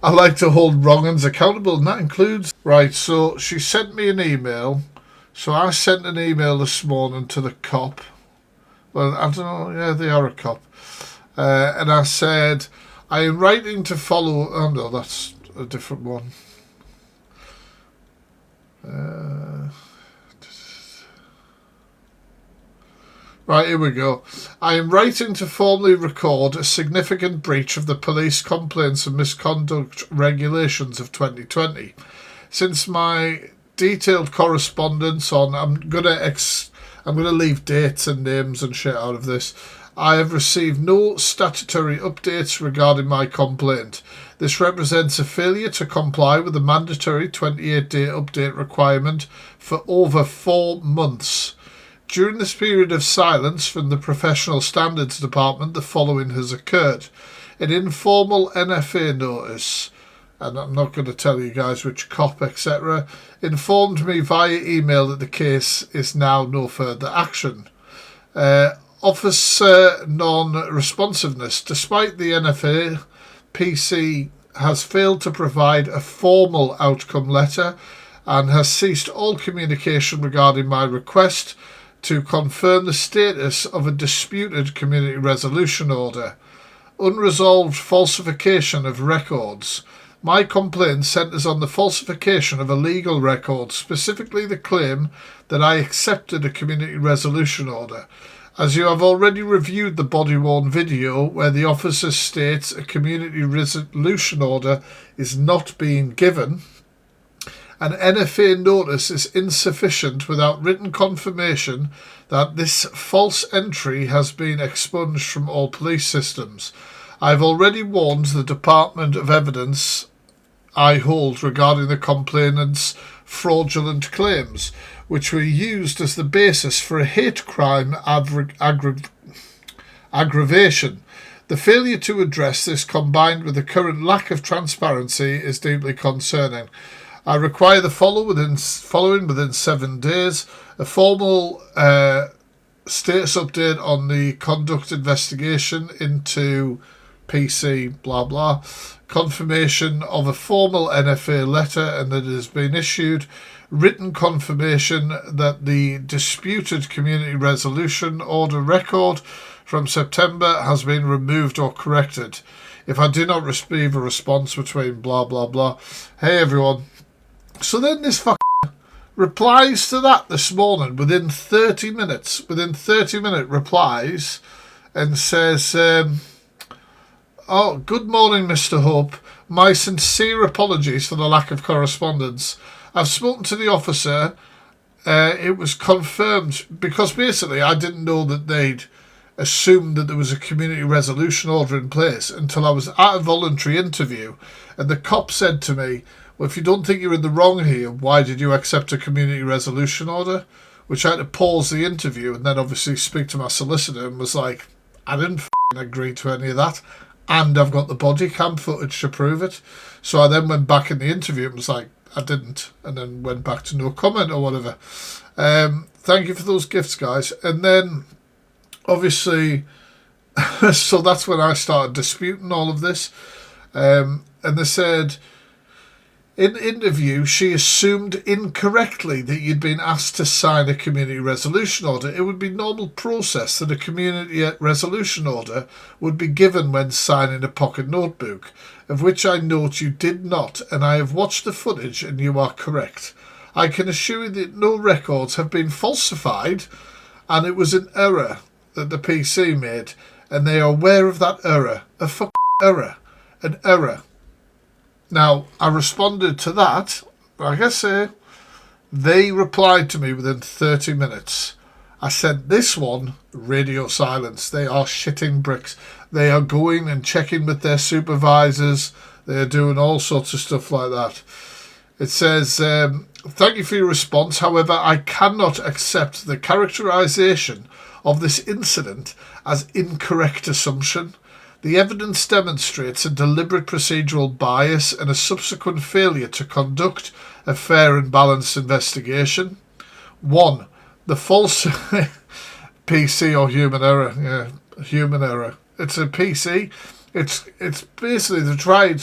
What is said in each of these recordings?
I like to hold wrong-uns accountable, and that includes... Right, so she sent me an email. So I sent an email this morning to the cop. Well, I don't know, yeah, they are a cop. And I said, I am writing to follow... Oh, no, that's a different one. Right, here we go. I am writing to formally record a significant breach of the Police Complaints and Misconduct Regulations of 2020. Since my detailed correspondence on... I'm gonna leave dates and names and shit out of this. I have received no statutory updates regarding my complaint. This represents a failure to comply with the mandatory 28-day update requirement for over 4 months. During this period of silence from the Professional Standards Department, the following has occurred. An informal NFA notice, and I'm not going to tell you guys which cop, etc., informed me via email that the case is now no further action. Officer non-responsiveness. Despite the NFA, PC has failed to provide a formal outcome letter and has ceased all communication regarding my request to confirm the status of a disputed community resolution order. Unresolved falsification of records. My complaint centres on the falsification of a legal record, specifically the claim that I accepted a community resolution order. As you have already reviewed the body-worn video where the officer states a community resolution order is not being given, an NFA notice is insufficient without written confirmation that this false entry has been expunged from all police systems. I have already warned the Department of Evidence I hold regarding the complainant's fraudulent claims, which were used as the basis for a hate crime aggravation. The failure to address this, combined with the current lack of transparency, is deeply concerning. I require the following within 7 days: a formal status update on the conduct investigation into PC blah blah, confirmation of a formal NFA letter and that it has been issued, written confirmation that the disputed community resolution order record from September has been removed or corrected. If I do not receive a response between blah blah blah. Hey everyone. So then this replies to that this morning within 30 minutes. Within 30-minute replies and says, oh, good morning, Mr. Hope. My sincere apologies for the lack of correspondence. I've spoken to the officer. It was confirmed because basically I didn't know that they'd assumed that there was a community resolution order in place until I was at a voluntary interview, and the cop said to me, well, if you don't think you're in the wrong here, why did you accept a community resolution order? Which I had to pause the interview and then obviously speak to my solicitor and was like, I didn't agree to any of that, and I've got the body cam footage to prove it. So I then went back in the interview and was like, I didn't, and then went back to no comment or whatever. Thank you for those gifts, guys. And then obviously, so that's when I started disputing all of this. And they said, in the interview, she assumed incorrectly that you'd been asked to sign a community resolution order. It would be normal process that a community resolution order would be given when signing a pocket notebook, of which I note you did not, and I have watched the footage and you are correct. I can assure you that no records have been falsified, and it was an error that the PC made, and they are aware of that error. A error. An error. Now, I responded to that. Like I say, they replied to me within 30 minutes. I said, this one, radio silence. They are shitting bricks. They are going and checking with their supervisors. They are doing all sorts of stuff like that. It says, thank you for your response. However, I cannot accept the characterization of this incident as incorrect assumption. The evidence demonstrates a deliberate procedural bias and a subsequent failure to conduct a fair and balanced investigation. 1. The false PC or human error. Yeah, human error. It's a PC. It's basically they tried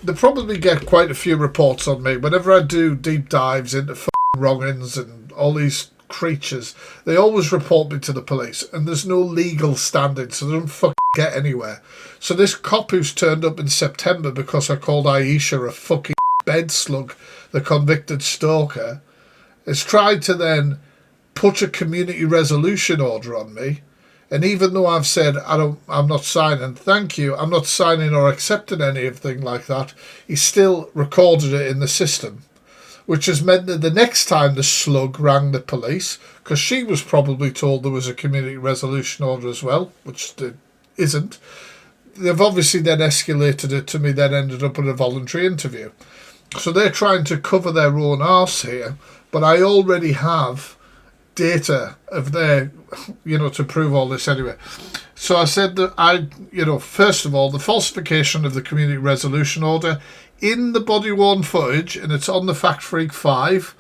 they probably get quite a few reports on me. Whenever I do deep dives into wrongings and all these creatures, they always report me to the police, and there's no legal standing, so they don't get anywhere. So this cop who's turned up in September because I called Aisha a fucking bed slug, the convicted stalker, has tried to then put a community resolution order on me. And even though I've said I'm not signing, thank you, I'm not signing or accepting anything like that, he still recorded it in the system, which has meant that the next time the slug rang the police, because she was probably told there was a community resolution order as well, which there isn't, they've obviously then escalated it to me, then ended up in a voluntary interview. So they're trying to cover their own arse here, but I already have data of their, to prove all this anyway. So I said that first of all, the falsification of the community resolution order in the body-worn footage, and it's on the Fact Freak 5,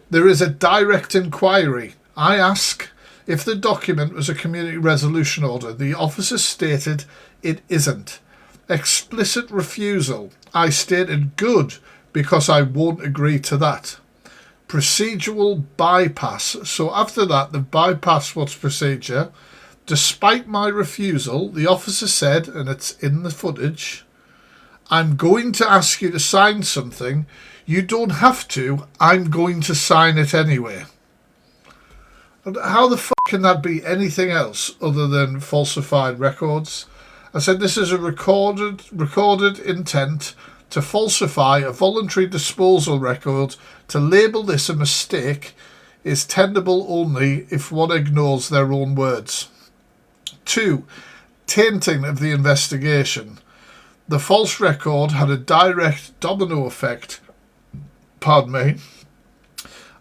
there is a direct inquiry. I ask if the document was a community resolution order. The officer stated it isn't. Explicit refusal. I stated good because I won't agree to that. Procedural bypass. So after that, they've bypassed what's procedure. Despite my refusal, the officer said, and it's in the footage, I'm going to ask you to sign something. You don't have to. I'm going to sign it anyway. And how the fuck can that be anything else other than falsified records? I said this is a recorded intent to falsify a voluntary disposal record. To label this a mistake is tenable only if one ignores their own words. 2. Tainting of the investigation. The false record had a direct domino effect. Pardon me.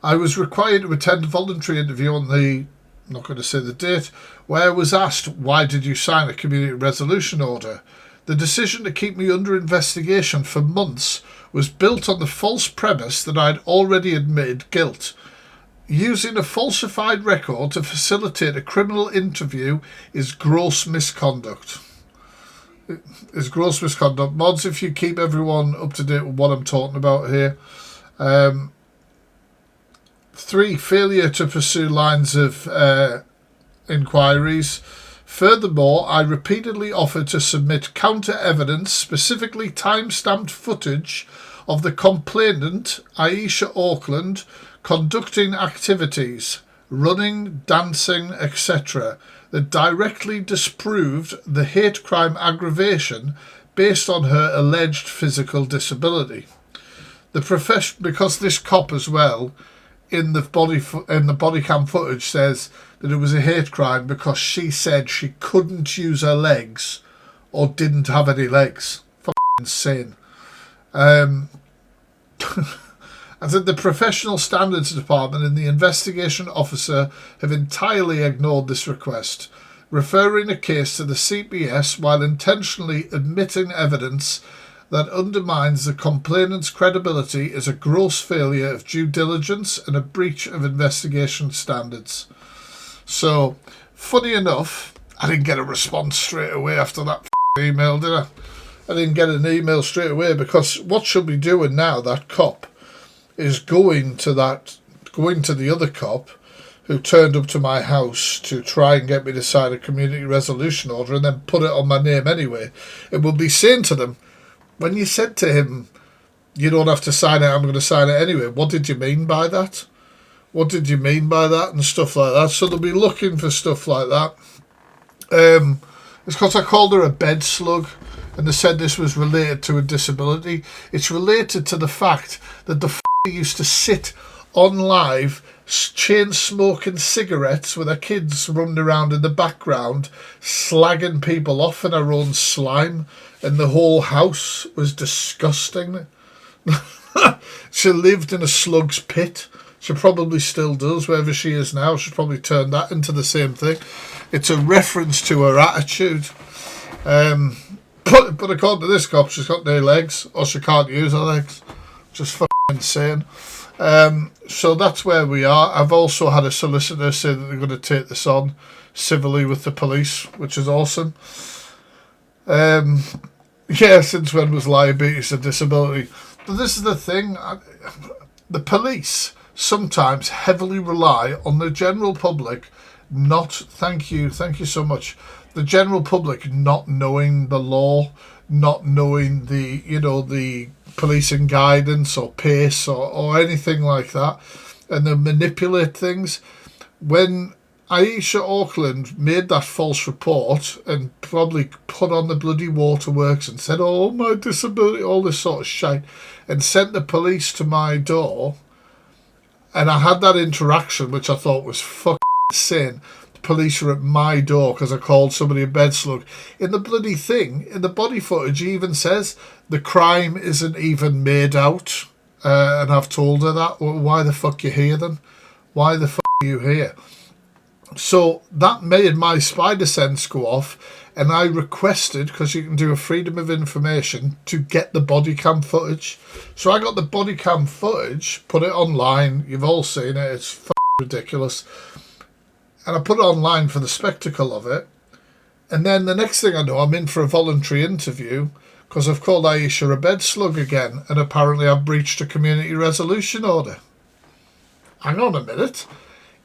I was required to attend a voluntary interview on the, I'm not going to say the date, where I was asked, why did you sign a community resolution order? The decision to keep me under investigation for months was built on the false premise that I'd already admitted guilt. Using a falsified record to facilitate a criminal interview is gross misconduct. Is gross misconduct. Mods, if you keep everyone up to date with what I'm talking about here. 3. Failure to pursue lines of inquiries. Furthermore, I repeatedly offered to submit counter-evidence, specifically time-stamped footage of the complainant, Aisha Auckland, conducting activities, running, dancing, etc., that directly disproved the hate crime aggravation based on her alleged physical disability. Because this cop as well, in the body cam footage, says that it was a hate crime because she said she couldn't use her legs or didn't have any legs. Fucking insane. I said the professional standards department and the investigation officer have entirely ignored this request, referring a case to the CPS while intentionally admitting evidence that undermines the complainant's credibility is a gross failure of due diligence and a breach of investigation standards. So, funny enough, I didn't get a response straight away after that email, did I? I didn't get an email straight away because what she'll be doing now, that cop, is going to the other cop who turned up to my house to try and get me to sign a community resolution order and then put it on my name anyway. It will be saying to them, when you said to him, you don't have to sign it, I'm going to sign it anyway, what did you mean by that? What did you mean by that? And stuff like that. So they'll be looking for stuff like that. It's because I called her a bed slug and they said this was related to a disability. It's related to the fact that the used to sit on live chain smoking cigarettes with her kids running around in the background slagging people off in her own slime, and the whole house was disgusting. She lived in a slug's pit. She probably still does, wherever she is now. She's probably turned that into the same thing. It's a reference to her attitude. But according to this cop, she's got no legs, or she can't use her legs. Just fucking insane. So that's where we are. I've also had a solicitor say that they're going to take this on civilly with the police, which is awesome. Yeah, since when was liability a disability? But this is the thing. The police sometimes heavily rely on the general public not, thank you so much, the general public not knowing the law, not knowing the policing guidance or pace or anything like that, and they manipulate things. When Aisha Auckland made that false report and probably put on the bloody waterworks and said, oh, my disability, all this sort of shit, and sent the police to my door, and I had that interaction, which I thought was fucking insane. The police were at my door because I called somebody a bed slug. In the bloody thing, in the body footage, he even says the crime isn't even made out. And I've told her that. Well, why the fuck you here then? Why the fuck are you here? So that made my spider sense go off, and I requested, because you can do a freedom of information, to get the body cam footage. So I got the body cam footage, put it online. You've all seen it. It's fucking ridiculous. And I put it online for the spectacle of it. And then the next thing I know, I'm in for a voluntary interview because I've called Aisha a bed slug again, and apparently I've breached a community resolution order. Hang on a minute.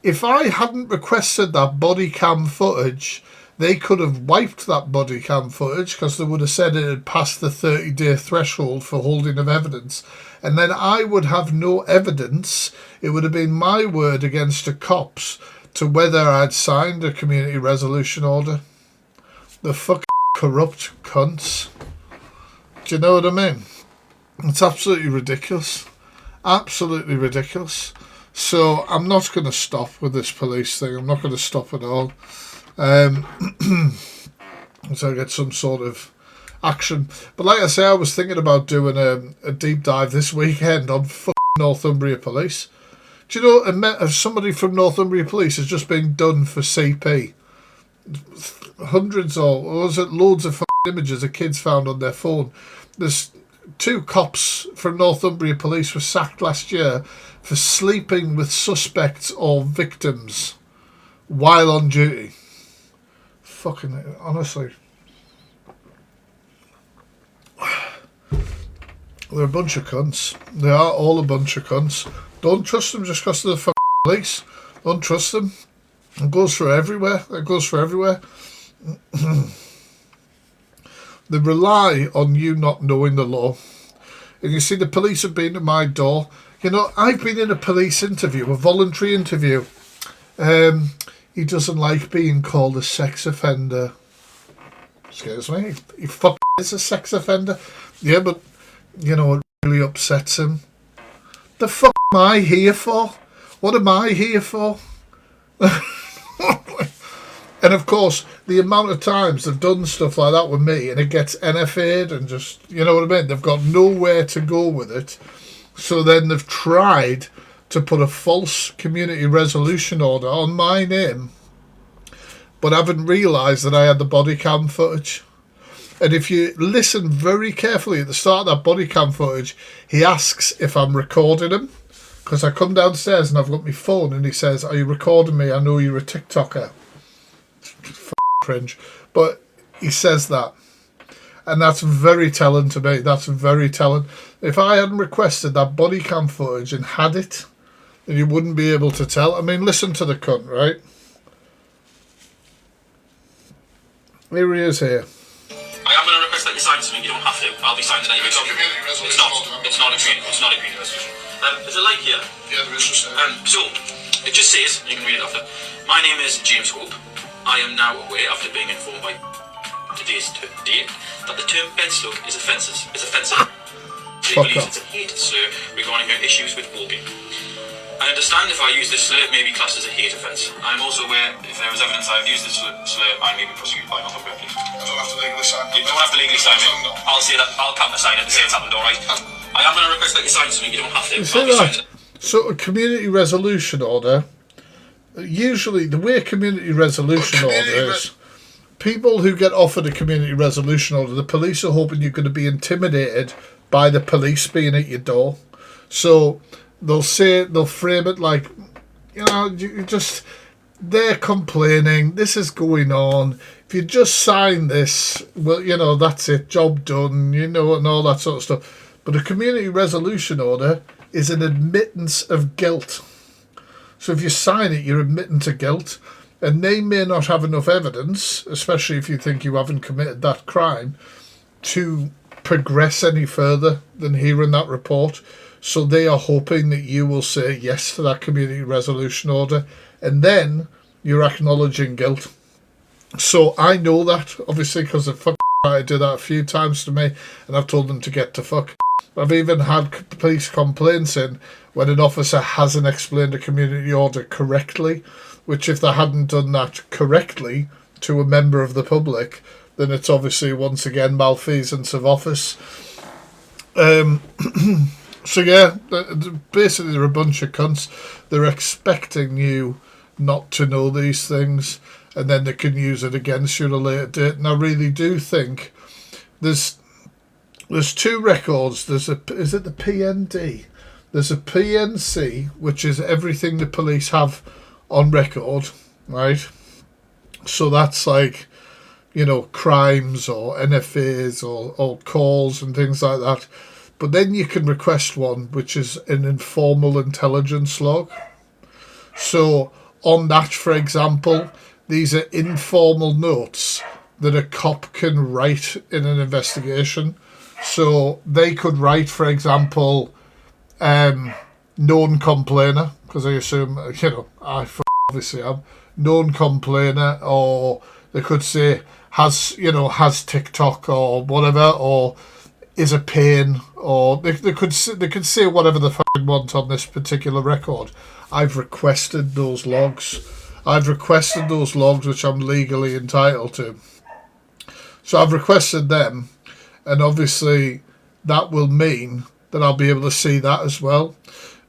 If I hadn't requested that body cam footage, they could have wiped that body cam footage because they would have said it had passed the 30-day threshold for holding of evidence. And then I would have no evidence. It would have been my word against the cops to whether I'd signed a community resolution order. The fucking corrupt cunts. Do you know what I mean? It's absolutely ridiculous. Absolutely ridiculous. So I'm not going to stop with this police thing. I'm not going to stop at all. Until I get some sort of action. But like I say, I was thinking about doing a deep dive this weekend on fucking Northumbria Police. Do you know somebody from Northumbria Police has just been done for CP? Hundreds or was it loads of images of kids found on their phone. There's 2 cops from Northumbria Police were sacked last year for sleeping with suspects or victims while on duty. Fucking honestly. They're a bunch of cunts. They are all a bunch of cunts. Don't trust them just because they're the fucking police. Don't trust them. It goes for everywhere. It goes for everywhere. They rely on you not knowing the law. And you see, the police have been at my door. You know, I've been in a police interview, a voluntary interview. He doesn't like being called a sex offender. Excuse me? He fucking is a sex offender. Yeah, but, you know, it really upsets him. The fuck am I here for? What am I here for? And of course, the amount of times they've done stuff like that with me and it gets NFA'd and just, you know what I mean? They've got nowhere to go with it. So then they've tried to put a false community resolution order on my name, but haven't realised that I had the body cam footage. And if you listen very carefully at the start of that body cam footage, he asks if I'm recording him. Because I come downstairs and I've got my phone and he says, are you recording me? I know you're a TikToker. Cringe. But he says that. And that's very telling to me. That's very telling. If I hadn't requested that body cam footage and had it, then you wouldn't be able to tell. I mean, listen to the cunt, right? Here he is here. I am going to request that you sign something. You don't have to. I'll be signing anyway. It's not a community resolution. There's a light here. Yeah, there is. So, it just says, you can read it after, my name is James Hope. I am now aware, after being informed by today's date, that the term bed slug is offensive. She believes it's a hate slur regarding her issues with walking. I understand if I use this slur, it may be classed as a hate offence. I am also aware if there is evidence I have used this slur, I may be prosecuted by Northumbria Police. I don't have to legally sign it. You don't have to legally sign it. I'll say that. I'll countersign it and say it's happened, alright? I am going to request that you sign something. You don't have to. You see that? So a community resolution order, usually the way a community resolution order is, people who get offered a community resolution order, the police are hoping you're going to be intimidated by the police being at your door. So they'll frame it like, you know, they're complaining, this is going on, if you just sign this, well, that's it, job done, and all that sort of stuff. But a community resolution order is an admittance of guilt. So if you sign it, you're admitting to guilt, and they may not have enough evidence, especially if you think you haven't committed that crime, to progress any further than hearing that report. So they are hoping that you will say yes to that community resolution order, and then you're acknowledging guilt. So I know that, obviously, because the I did that a few times to me, and I've told them to get to fuck. I've even had police complaints in when an officer hasn't explained a community order correctly, which if they hadn't done that correctly to a member of the public, then it's obviously, once again, malfeasance of office. So yeah, basically they're a bunch of cunts. They're expecting you not to know these things, and then they can use it against you at a later date. And I really do think there's two records. Is it the PND? There's a PNC, which is everything the police have on record, right? So that's like, crimes or NFAs or calls and things like that. But then you can request one, which is an informal intelligence log. So on that, for example, these are informal notes that a cop can write in an investigation. So they could write, for example, known complainer, because I assume, I obviously am, known complainer, or they could say has TikTok or whatever, or is a pain, or they could say whatever they fucking want on this particular record. I've requested those logs. Which I'm legally entitled to. So I've requested them, and obviously that will mean that I'll be able to see that as well.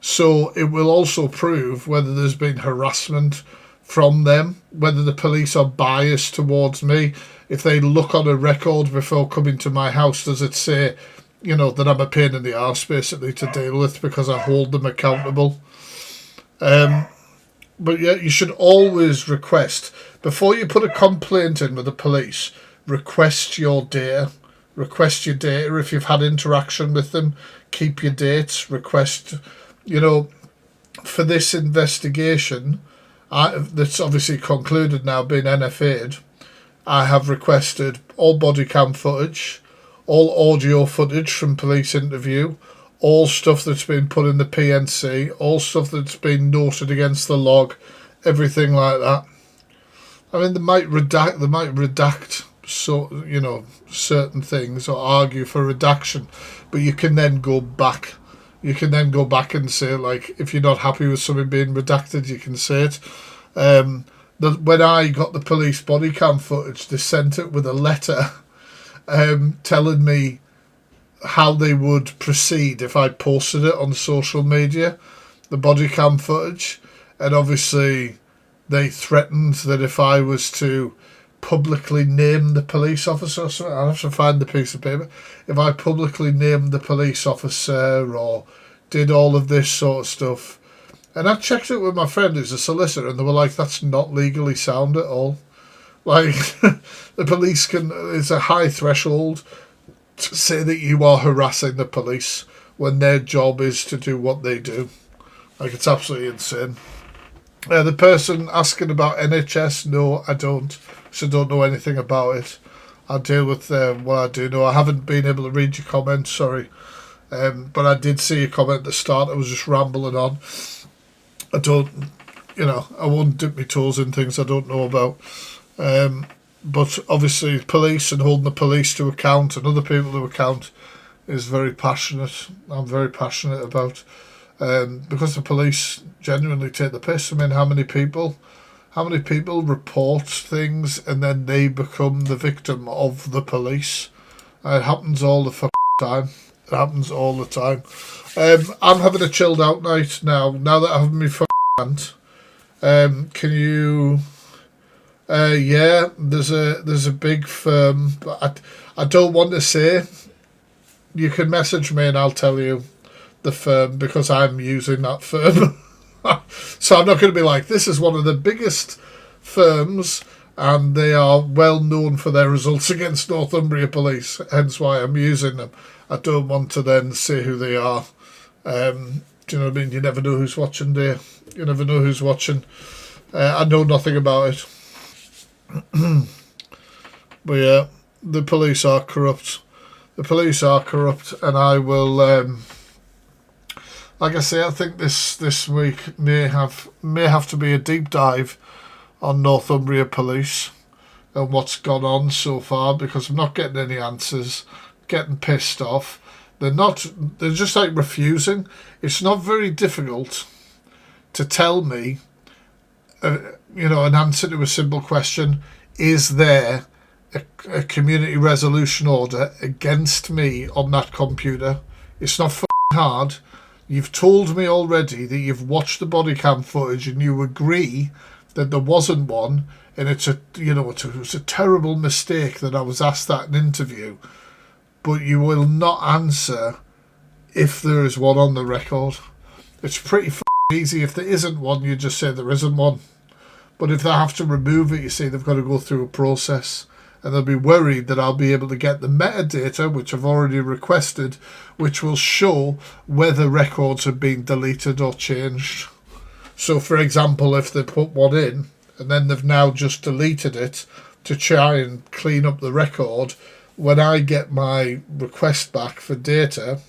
So it will also prove whether there's been harassment from them, whether the police are biased towards me. If they look on a record before coming to my house, does it say, that I'm a pain in the arse basically to deal with because I hold them accountable? But yeah, you should always request, before you put a complaint in with the police, request your data. Request your data if you've had interaction with them. Keep your dates. Request, for this investigation, that's obviously concluded now, being NFA'd, I have requested all body cam footage, all audio footage from police interview, all stuff that's been put in the PNC, all stuff that's been noted against the log, everything like that. I mean, they might redact certain things or argue for redaction, but you can then go back. You can then go back and say, like, if you're not happy with something being redacted, you can say it. When I got the police body cam footage, they sent it with a letter telling me how they would proceed if I posted it on social media, the body cam footage. And obviously they threatened that if I was to publicly name the police officer, so I'll have to find the piece of paper, if I publicly named the police officer or did all of this sort of stuff. And I checked it with my friend who's a solicitor, and they were like, that's not legally sound at all. Like, the police it's a high threshold to say that you are harassing the police when their job is to do what they do. Like, it's absolutely insane. The person asking about NHS, no, I don't. So don't know anything about it. I deal with what I do know. I haven't been able to read your comments, sorry. But I did see a comment at the start. I was just rambling on. I don't, I won't dip my toes in things I don't know about. But obviously police and holding the police to account and other people to account is very passionate. I'm very passionate about. Because the police genuinely take the piss. I mean, how many people report things and then they become the victim of the police? It happens all the time. It happens all the time. I'm having a chilled out night now. Now that I have my hand, can you? Yeah, there's a big firm, but I don't want to say. You can message me and I'll tell you the firm because I'm using that firm. So I'm not going to be like, this is one of the biggest firms and they are well known for their results against Northumbria police, hence why I'm using them. I don't want to then say who they are. Do you know what I mean? You never know who's watching, do you? You never know who's watching. I know nothing about it. But yeah, the police are corrupt. The police are corrupt, and I will, like I say, I think this week may have to be a deep dive on Northumbria police and what's gone on so far, because I'm not getting any answers, getting pissed off. They're just like refusing. It's not very difficult to tell me, an answer to a simple question. Is there a community resolution order against me on that computer? It's not hard. You've told me already that you've watched the body cam footage and you agree that there wasn't one, and it was a terrible mistake that I was asked that in an interview. But you will not answer if there is one on the record. It's pretty easy. If there isn't one, you just say there isn't one. But if they have to remove it, you see, they've got to go through a process. And they'll be worried that I'll be able to get the metadata, which I've already requested, which will show whether records have been deleted or changed. So, for example, if they put one in, and then they've now just deleted it to try and clean up the record, when I get my request back for data,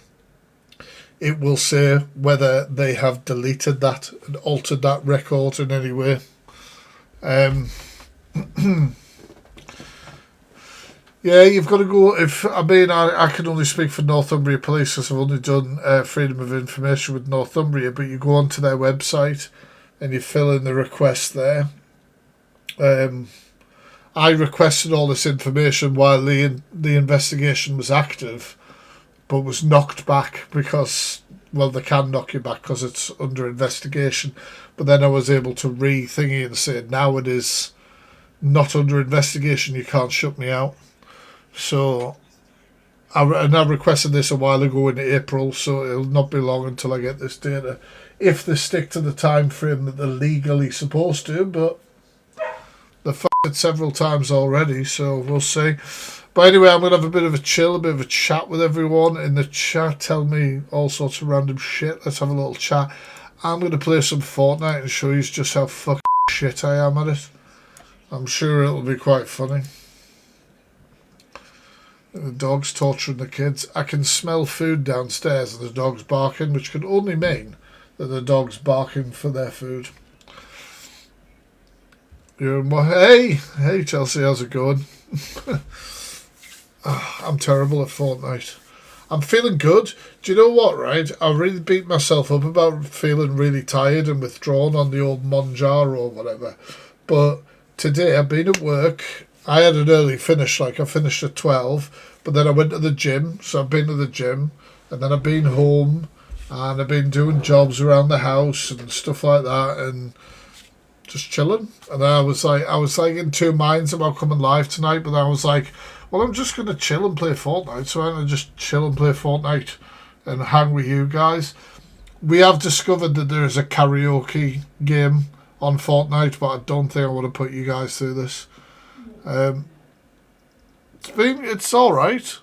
it will say whether they have deleted that and altered that record in any way. Yeah, you've got to go. I can only speak for Northumbria Police because I've only done freedom of information with Northumbria, but you go onto their website and you fill in the request there. I requested all this information while the investigation was active, but was knocked back because, well, they can knock you back because it's under investigation. But then I was able to re-thingy and say, now it is not under investigation, you can't shut me out. So, I requested this a while ago in April, so it'll not be long until I get this data. If they stick to the time frame that they're legally supposed to, but they've fucked it several times already, so we'll see. But anyway, I'm going to have a bit of a chill, a bit of a chat with everyone in the chat. Tell me all sorts of random shit. Let's have a little chat. I'm going to play some Fortnite and show you just how fucking shit I am at it. I'm sure it'll be quite funny. The dog's torturing the kids. I can smell food downstairs and the dog's barking, which could only mean that the dog's barking for their food. Hey Chelsea, how's it going? I'm terrible at Fortnite. I'm feeling good. Do you know what, right? I really beat myself up about feeling really tired and withdrawn on the old Monjar or whatever. But today I've been at work. I had an early finish, like I finished at 12, but then I went to the gym. So I've been to the gym, and then I've been home, and I've been doing jobs around the house and stuff like that, and just chilling. And I was like in two minds about coming live tonight, but I was like, well, I'm just going to chill and play Fortnite, so I'm going to just chill and play Fortnite and hang with you guys. We have discovered that there is a karaoke game on Fortnite, but I don't think I want to put you guys through this. It's all right.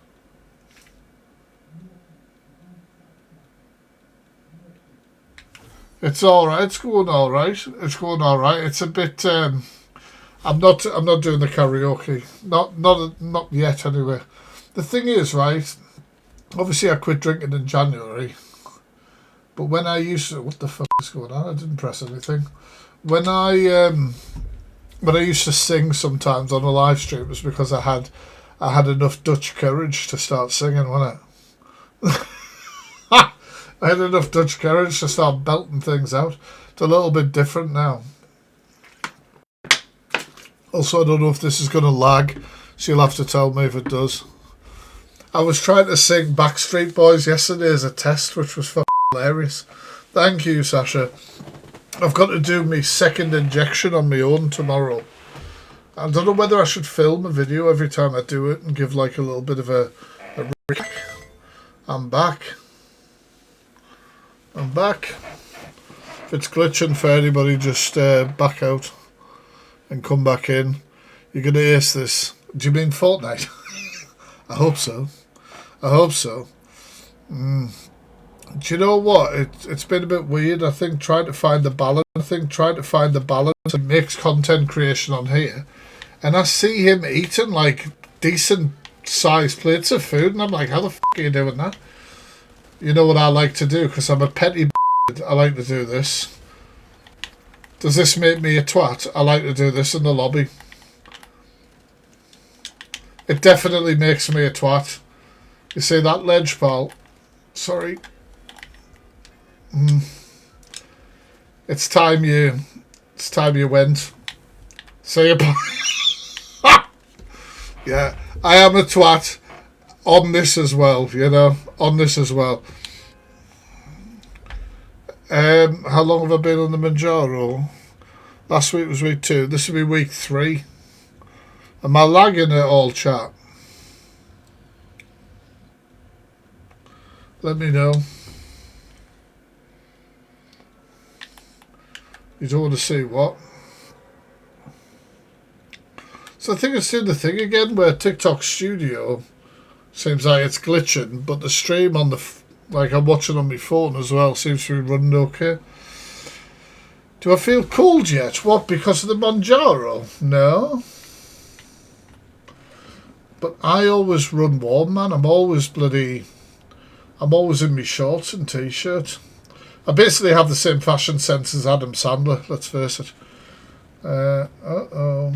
It's all right. It's going all right. It's going all right. It's a bit. I'm not doing the karaoke. Not yet. Anyway, the thing is, right. Obviously, I quit drinking in January. But when I used to, what the fuck is going on? I didn't press anything. When I used to sing sometimes on a live stream, it was because I had enough Dutch courage to start singing, wasn't it? I had enough Dutch courage to start belting things out. It's a little bit different now. Also, I don't know if this is going to lag, so you'll have to tell me if it does. I was trying to sing Backstreet Boys yesterday as a test, which was fucking hilarious. Thank you, Sasha. I've got to do my second injection on my own tomorrow. I don't know whether I should film a video every time I do it and give like a little bit of a recap. I'm back. If it's glitching for anybody, just back out and come back in. You're going to ace this. Do you mean Fortnite? I hope so. I hope so. Do you know what? It's been a bit weird. I think trying to find the balance. And makes content creation on here. And I see him eating like decent sized plates of food. And I'm like, how the f*** are you doing that? You know what I like to do? Because I'm a petty I like to do this. Does this make me a twat? I like to do this in the lobby. It definitely makes me a twat. You see that ledge, pal? Sorry. It's time you went. See you. Yeah, I am a twat on this as well, you know, on this as well. How long have I been on the Manjaro? Last week was week 2. This will be week 3. Am I lagging at all, chat? Let me know. You don't want to see what? So I think it's doing the thing again where TikTok Studio seems like it's glitching, but the stream on the like I'm watching on my phone as well seems to be running okay. Do I feel cold yet? What, because of the Manjaro? No. But I always run warm, man. I'm always in my shorts and t-shirt. I basically have the same fashion sense as Adam Sandler, let's face it. Uh-oh.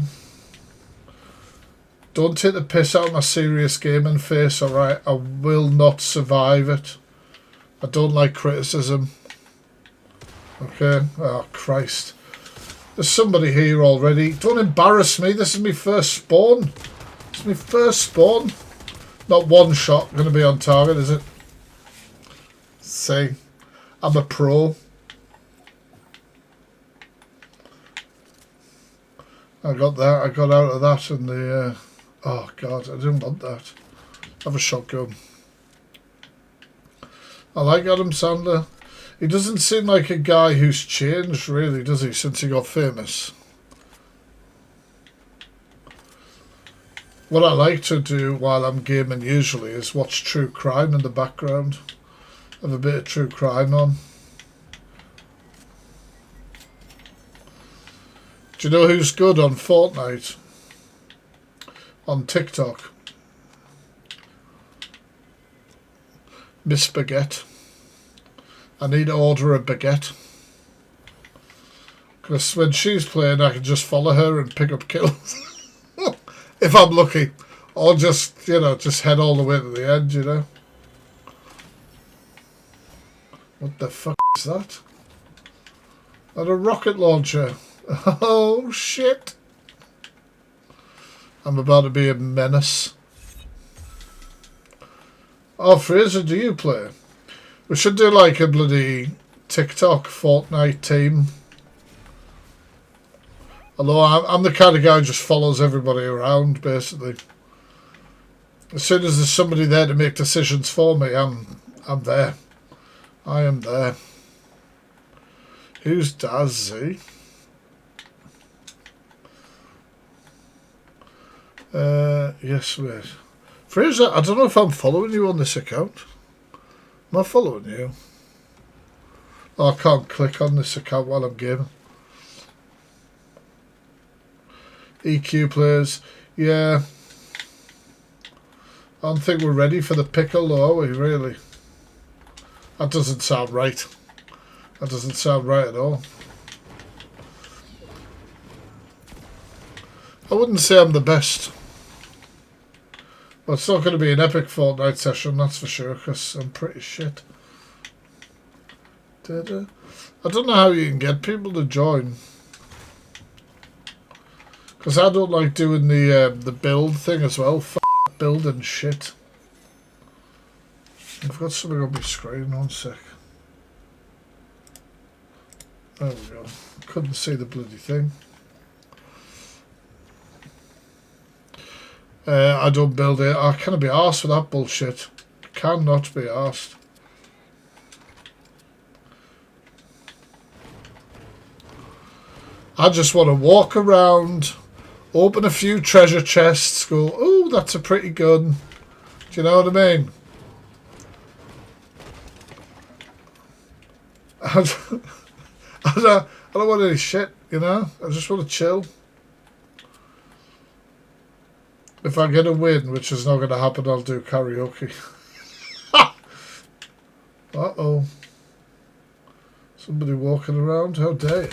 Don't take the piss out of my serious gaming face, alright? I will not survive it. I don't like criticism. Okay? Oh, Christ. There's somebody here already. Don't embarrass me. This is my first spawn. It's my first spawn. Not one shot going to be on target, is it? See? I'm a pro. I got that. I got out of that and the... oh, God. I didn't want that. Have a shotgun. I like Adam Sandler. He doesn't seem like a guy who's changed, really, does he, since he got famous? What I like to do while I'm gaming usually is watch true crime in the background. Have a bit of true crime on. Do you know who's good on Fortnite? On TikTok? Miss Baguette. I need to order a baguette. Because when she's playing, I can just follow her and pick up kills. If I'm lucky. Or just, you know, just head all the way to the end, you know. What the fuck is that? That a rocket launcher. Oh, shit. I'm about to be a menace. Oh, Fraser, do you play? We should do like a bloody TikTok Fortnite team. Although I'm the kind of guy who just follows everybody around, basically. As soon as there's somebody there to make decisions for me, I'm there. I am there. Who's Dazzy? Yes, wait. Fraser, I don't know if I'm following you on this account. Am I following you? Oh, I can't click on this account while I'm gaming. EQ players. Yeah. I don't think we're ready for the pickle, though, are we, really? That doesn't sound right. That doesn't sound right at all. I wouldn't say I'm the best. Well, it's not going to be an epic Fortnite session, that's for sure, because I'm pretty shit. I don't know how you can get people to join. Because I don't like doing the build thing as well. F build and shit. I've got something on my screen, 1 sec. There we go. Couldn't see the bloody thing. I don't build it. I cannot be arsed for that bullshit. Cannot be arsed. I just want to walk around Open a few treasure chests. Go, oh, that's a pretty gun. Do you know what I mean? I don't want any shit, you know? I just want to chill. If I get a win, which is not going to happen, I'll do karaoke. Uh-oh. Somebody walking around? How dare you?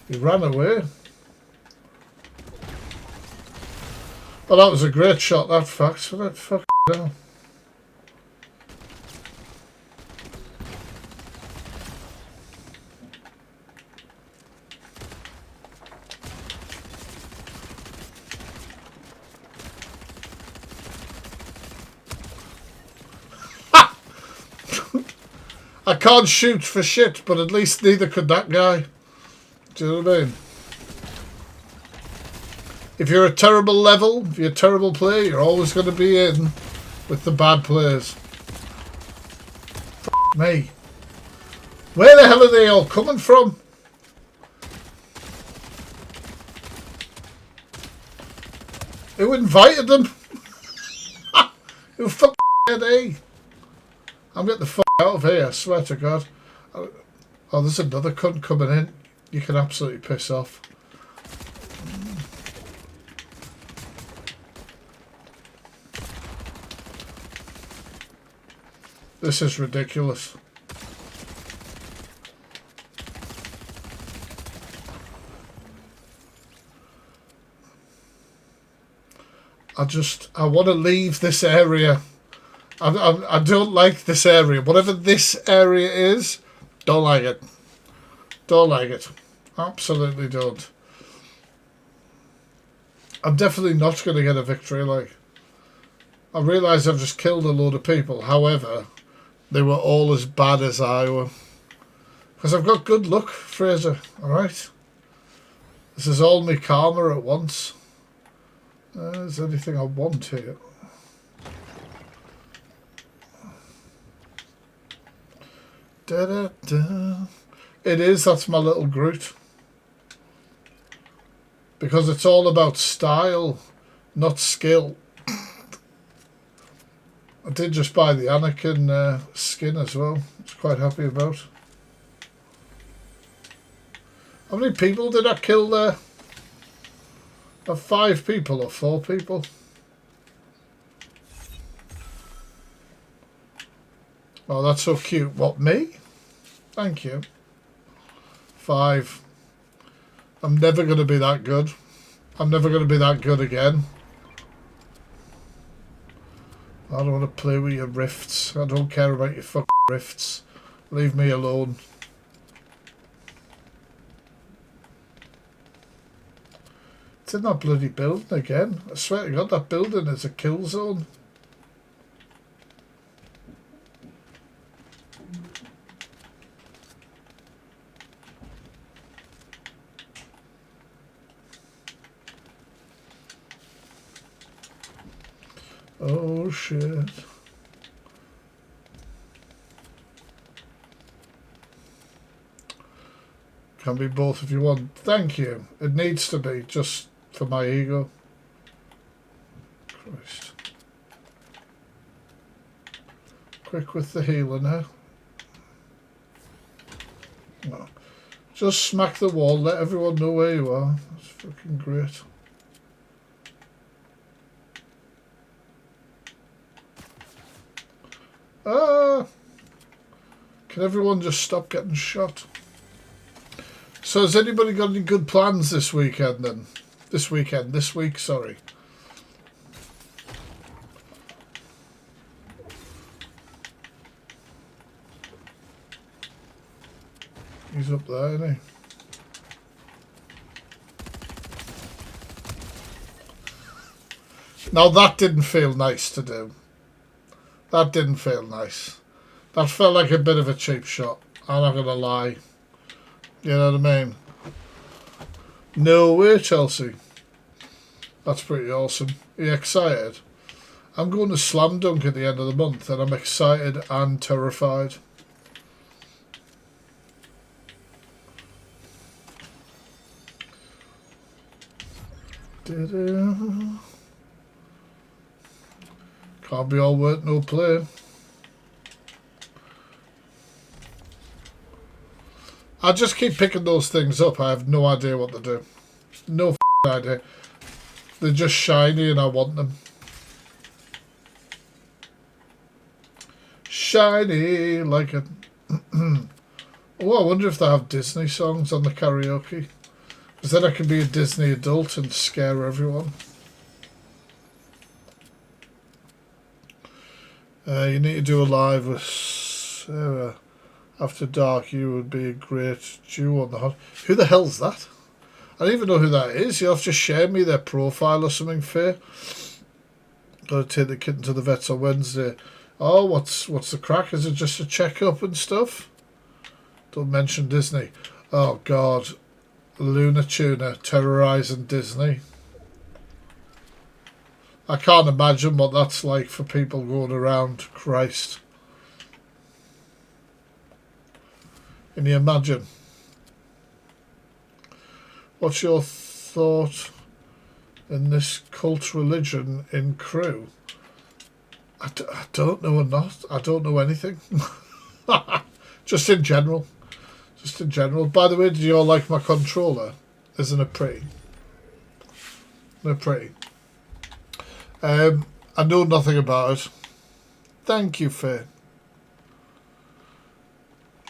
He ran away. Well, that was a great shot, that fact. Fuck hell. I can't shoot for shit, but at least neither could that guy. Do you know what I mean? If you're a terrible level, if you're a terrible player, you're always going to be in with the bad players. F me. Where the hell are they all coming from? Who invited them? Who fucking are they? I'm getting the fuck out of here, I swear to God. Oh, there's another cunt coming in. You can absolutely piss off. This is ridiculous. I want to leave this area. I don't like this area. Whatever this area is, don't like it. Don't like it. Absolutely don't. I'm definitely not going to get a victory. Like, I realise I've just killed a load of people. However, they were all as bad as I were. Because I've got good luck, Fraser. Alright? This is all my karma at once. Is there anything I want here? Da -da -da. It is, that's my little Groot. Because it's all about style, not skill. I did just buy the Anakin skin as well. I was quite happy about. How many people did I kill there? 5 people or 4 people? Oh, that's so cute. What, me? Thank you. 5. I'm never going to be that good. I'm never going to be that good again. I don't want to play with your rifts. I don't care about your fucking rifts. Leave me alone. It's in that bloody building again. I swear to God, that building is a kill zone. Oh shit. Can be both if you want. Thank you. It needs to be, just for my ego. Christ. Quick with the healing now. No. Just smack the wall, let everyone know where you are. That's fucking great. Can everyone just stop getting shot? So has anybody got any good plans this weekend then? This week, sorry. He's up there, isn't he? Now that didn't feel nice to do. That didn't feel nice. That felt like a bit of a cheap shot. I'm not going to lie. You know what I mean? No way, Chelsea. That's pretty awesome. Are you excited? I'm going to Slam Dunk at the end of the month, and I'm excited and terrified. Can't be all work, no play. I just keep picking those things up. I have no idea what to do. No idea. They're just shiny and I want them. Shiny like a... Oh, I wonder if they have Disney songs on the karaoke. Because then I can be a Disney adult and scare everyone. You need to do a live with Sarah. After dark, you would be a great duo on the hot. Who the hell's that? I don't even know who that is. You'll have to share me their profile or something, fair. Gotta take the kitten to the vets on Wednesday. Oh, what's the crack? Is it just a check-up and stuff? Don't mention Disney. Oh, God. Luna Tuna terrorising Disney. I can't imagine what that's like for people going around. Christ. Can you imagine? What's your thought in this cult religion in Crew? I don't know or not. I don't know anything. Just in general. Just in general. By the way, do you all like my controller? Isn't it pretty? Isn't it pretty? I know nothing about it. Thank you, Faye.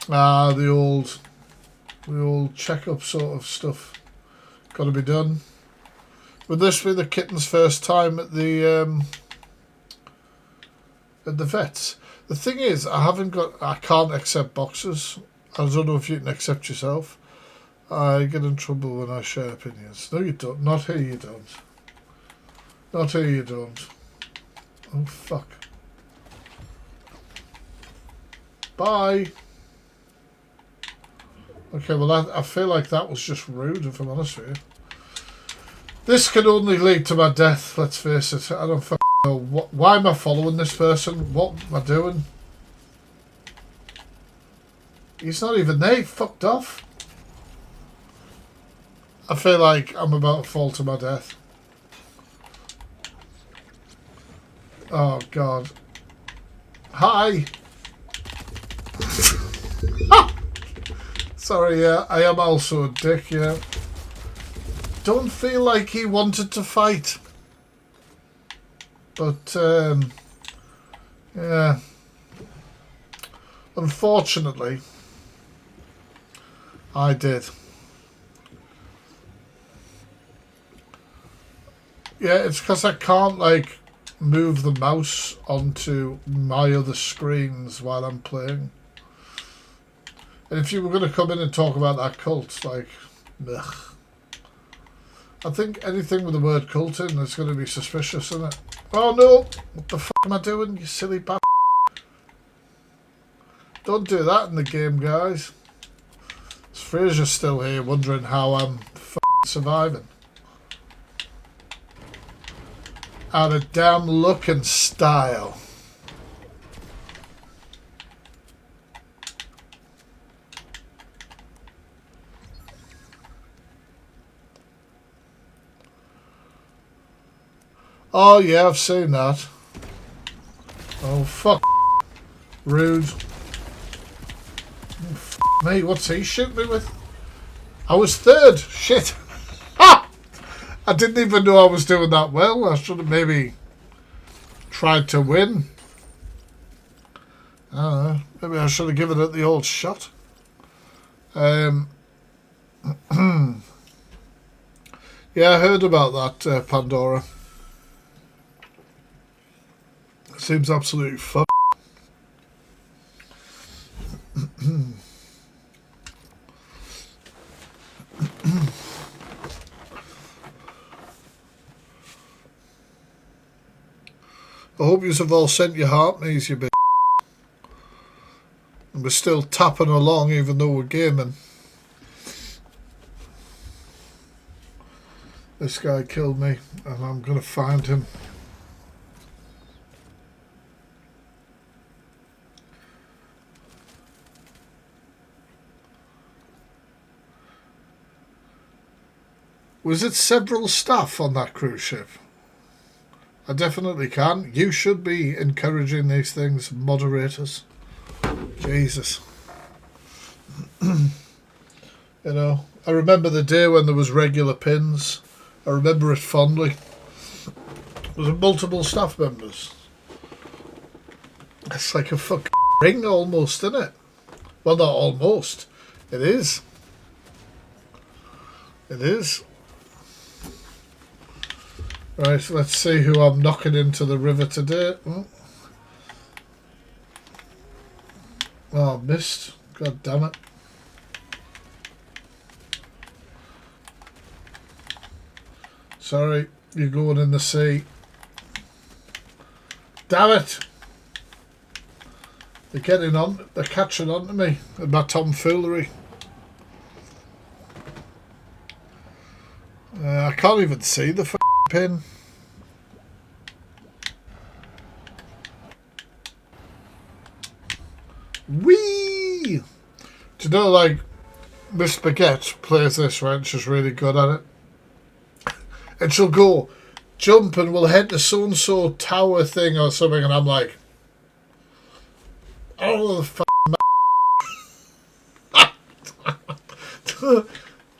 The old check-up sort of stuff. Got to be done. Would this be the kitten's first time at the vets? The thing is, I can't accept boxes. I don't know if you can accept yourself. I get in trouble when I share opinions. No, you don't. Not here, you don't. Not here, you don't. Oh, fuck. Bye. Okay, well, I feel like that was just rude, if I'm honest with you. This can only lead to my death, let's face it. I don't fucking know. Why am I following this person? What am I doing? He's not even there. He fucked off. I feel like I'm about to fall to my death. Oh, God. Hi. Sorry, yeah, I am also a dick, yeah. Don't feel like he wanted to fight. But, yeah. Unfortunately, I did. Yeah, it's because I can't, like, move the mouse onto my other screens while I'm playing. And if you were going to come in and talk about that cult, like, ugh. I think anything with the word cult in is going to be suspicious, isn't it? Oh no! What the fuck am I doing, you silly bastard? Don't do that in the game, guys. Fraser's still here wondering how I'm surviving. Out of damn look and style. Oh yeah, I've seen that. Oh fuck. Rude. Oh, fuck me, what's he shooting me with? I was third. Shit. Ha! I didn't even know I was doing that well. I should have maybe tried to win. I don't know. Maybe I should have given it the old shot. Yeah, I heard about that, Pandora. Seems absolutely fucked. I hope you have all sent your heart maze, you bitch. And we're still tapping along even though we're gaming. This guy killed me and I'm going to find him. Was it several staff on that cruise ship? I definitely can. You should be encouraging these things, moderators. Jesus. You know, I remember the day when there was regular pins. I remember it fondly. There was multiple staff members. It's like a fucking ring almost, isn't it? Well, not almost. It is. It is. Right, let's see who I'm knocking into the river today. Oh, missed. God damn it. Sorry, you're going in the sea. Damn it! They're getting on. They're catching on to me with my tomfoolery. I can't even see the pin. Whee! Do you know, like, Miss Baguette plays this, right? She's really good at it. And she'll go, jump and we'll head to so-and-so tower thing or something. And I'm like, I don't know the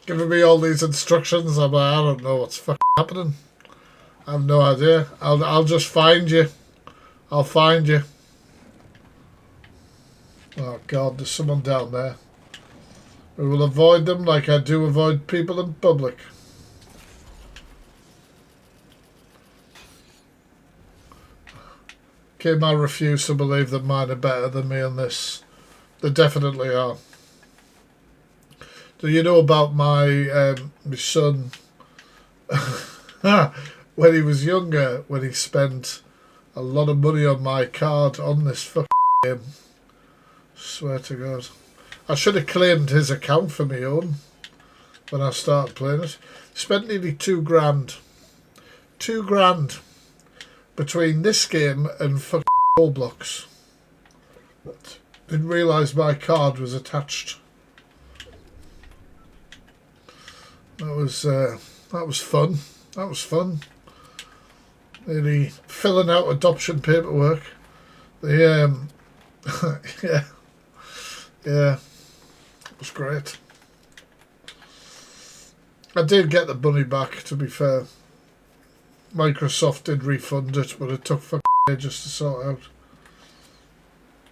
giving me all these instructions. I'm like, I don't know what's happening. I have no idea. I'll just find you. I'll find you. Oh God, there's someone down there. We will avoid them like I do avoid people in public. Kim, I refuse to believe that mine are better than me on this. They definitely are. Do you know about my son? When he was younger, when he spent a lot of money on my card on this fucking game. Swear to God. I should have claimed his account for my own when I started playing it. Spent nearly £2,000. £2,000 between this game and fucking Roblox. Didn't realise my card was attached. That was fun. That was fun. Nearly filling out adoption paperwork. The yeah, it was great. I did get the money back, to be fair. Microsoft did refund it, but it took fucking ages to sort out.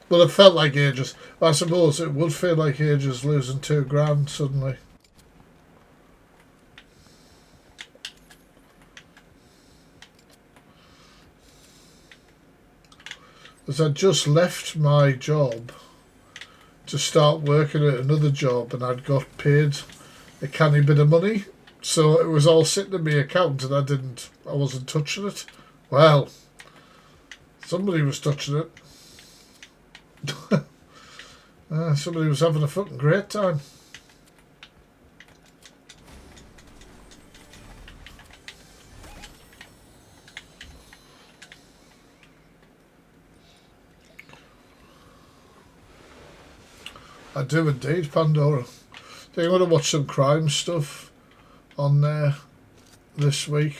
Well, it felt like ages. I suppose it would feel like ages losing £2,000 suddenly. As I just left my job to start working at another job, and I'd got paid a canny bit of money, so it was all sitting in my account, and I wasn't touching it. Well, somebody was touching it. Somebody was having a fucking great time. I do indeed, Pandora. Do you want to watch some crime stuff on there this week?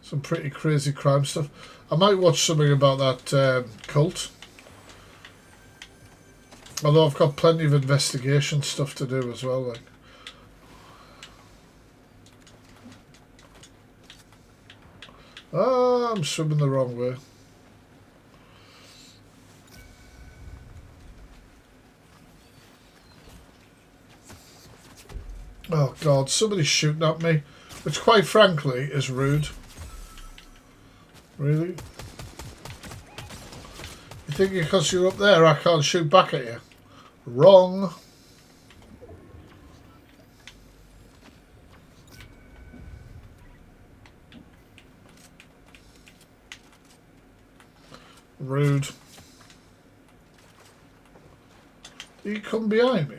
Some pretty crazy crime stuff. I might watch something about that cult. Although I've got plenty of investigation stuff to do as well. Like. Oh, I'm swimming the wrong way. Oh God, somebody's shooting at me, which quite frankly is rude. Really? You think because you're up there I can't shoot back at you? Wrong. Rude. Do you come behind me?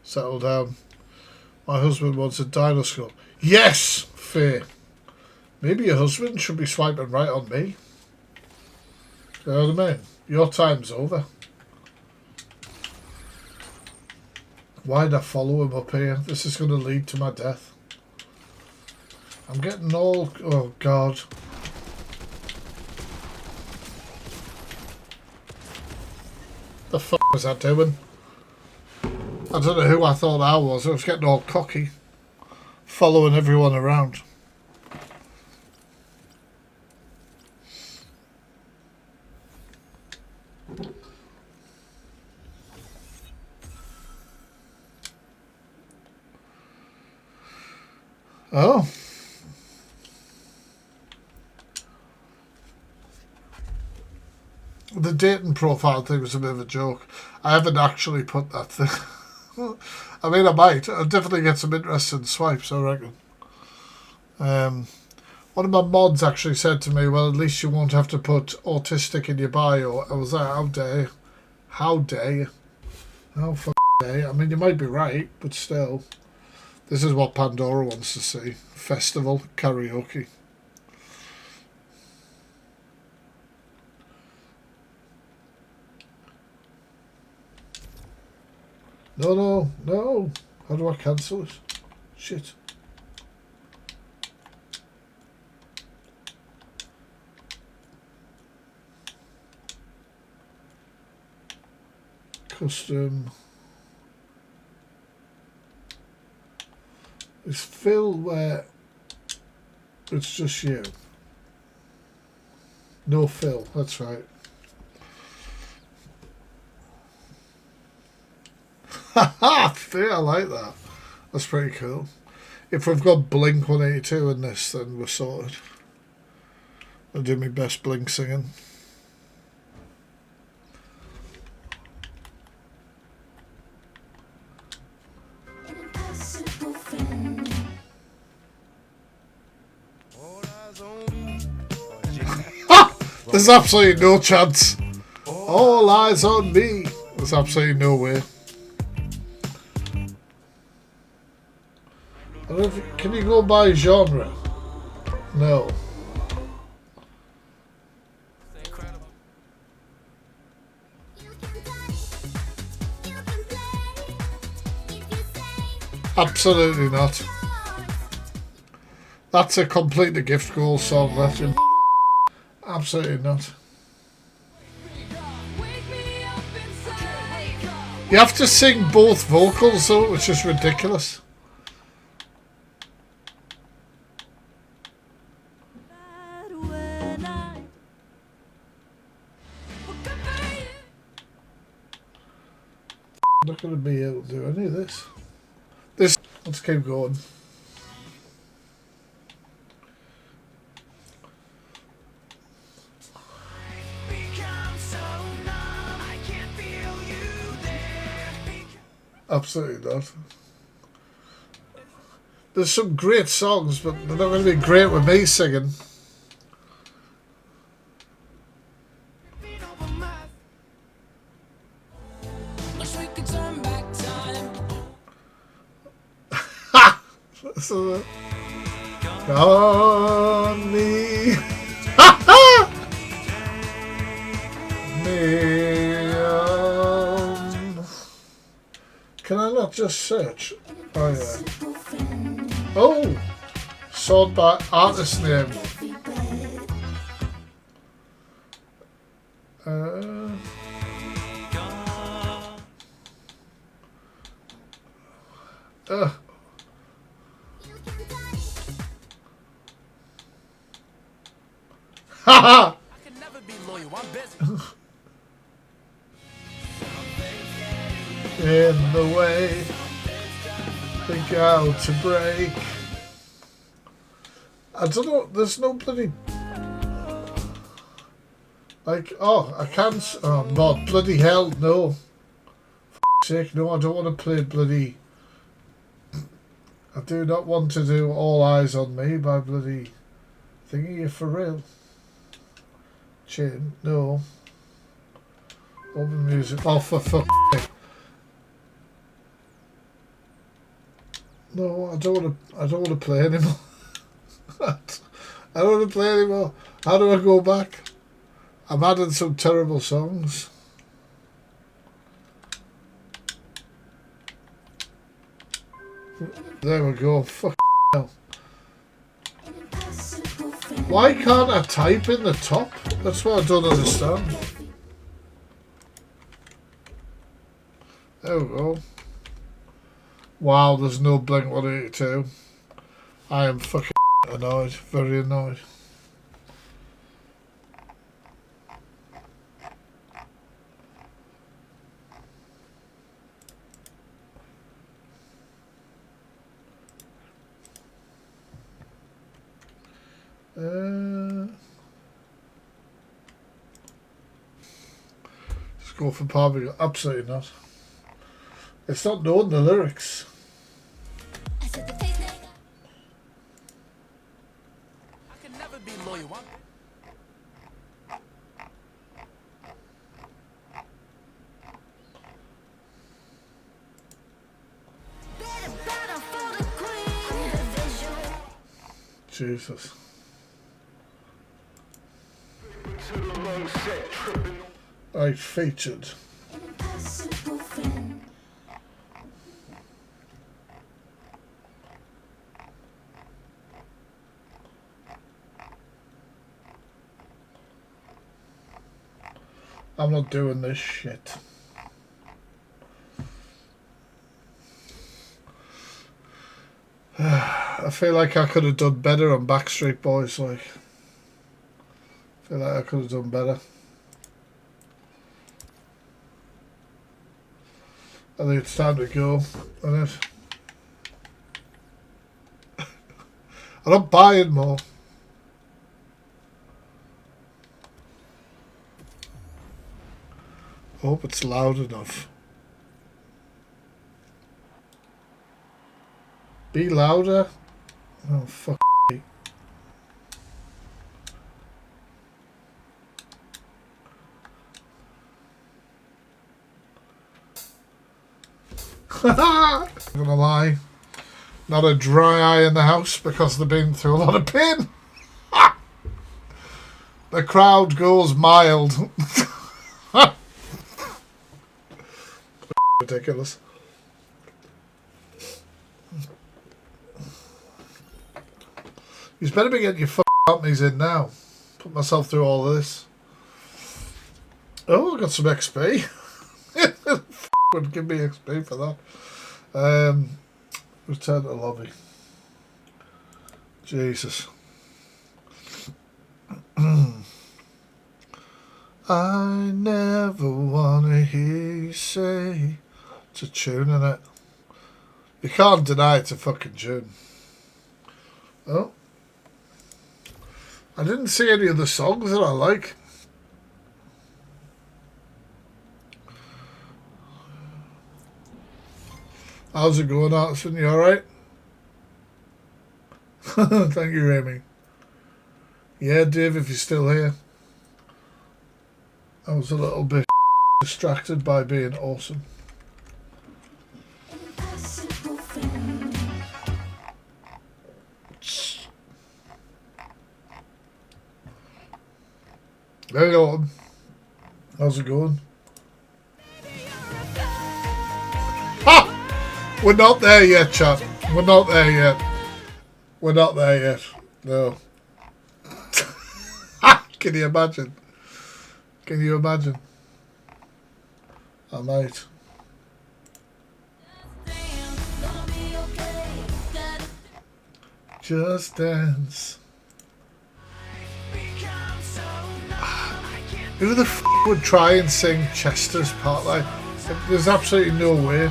Settle down. My husband wants a dinosaur. Yes, Faye. Maybe your husband should be swiping right on me. You know what I mean? Your time's over. Why'd I follow him up here? This is going to lead to my death. I'm getting all... Oh, God. The fuck was I doing? I don't know who I thought I was. I was getting all cocky. Following everyone around. Oh. The dating profile thing was a bit of a joke. I haven't actually put that thing. I mean, I might. I'll definitely get some interesting swipes, I reckon. One of my mods actually said to me, well, at least you won't have to put autistic in your bio. I was like, how dare you? How dare you? How fucking dare you? I mean, you might be right, but still. This is what Pandora wants to see. Festival, karaoke. No. How do I cancel it? Shit. Custom. It's fill where it's just you. No fill, that's right. Haha, I like that. That's pretty cool. If we've got Blink 182 in this, then we're sorted. I'll do my best Blink singing. There's absolutely no chance. All eyes on me. There's absolutely no way. I don't know if can you go by genre? No. Absolutely not. That's a complete the gift goal song, legend. Absolutely not. You have to sing both vocals though, which is ridiculous. I'm not going to be able to do any of this. Let's keep going. Absolutely not. There's some great songs, but they're not going to be great with me singing. On me. Can I not just search? Oh yeah. Oh! Sold by artist name. Haha! I can never be loyal. I'm busy. In the way, think out to break. I don't know. There's no bloody like. Oh, I can't. Oh, not bloody hell. No. For sake, no. I don't want to play bloody. I do not want to do All Eyes on Me by bloody thingy. You for real? Chain, no. Open music. Oh, for fuck's sake. No, I don't want to play anymore. I don't want to play anymore. How do I go back? I'm adding some terrible songs. There we go. Fuck hell. Why can't I type in the top? That's what I don't understand. There we go. Wow, there's no Blink 182. I am fucking annoyed. Very annoyed. Let's go for Barbie. Absolutely not. It's not knowing the lyrics. I can never be loyal. Jesus. Right, featured. I'm not doing this shit. I feel like I could have done better on Backstreet Boys. Like, I feel like I could have done better. I think it's time to go, isn't it? I'm not buying more. I hope it's loud enough. Be louder. Oh, fuck. I'm gonna lie. Not a dry eye in the house because they've been through a lot of pain. The crowd goes mild. Ridiculous. You better be getting your fucking companies in now. Put myself through all of this. Oh, I got some XP. Would give me XP for that. Return to the lobby. Jesus. I never wanna hear you say it's a tune, innit? You can't deny it's a fucking tune. Oh. I didn't see any of the songs that I like. How's it going, Artisan? You alright? Thank you, Amy. Yeah, Dave, if you're still here. I was a little bit distracted by being awesome. There you go. How's it going? Ha! We're not there yet, chat. We're not there yet. We're not there yet. No. Can you imagine? Can you imagine? I might. Just dance. Who the f would try and sing Chester's part? Like, there's absolutely no way.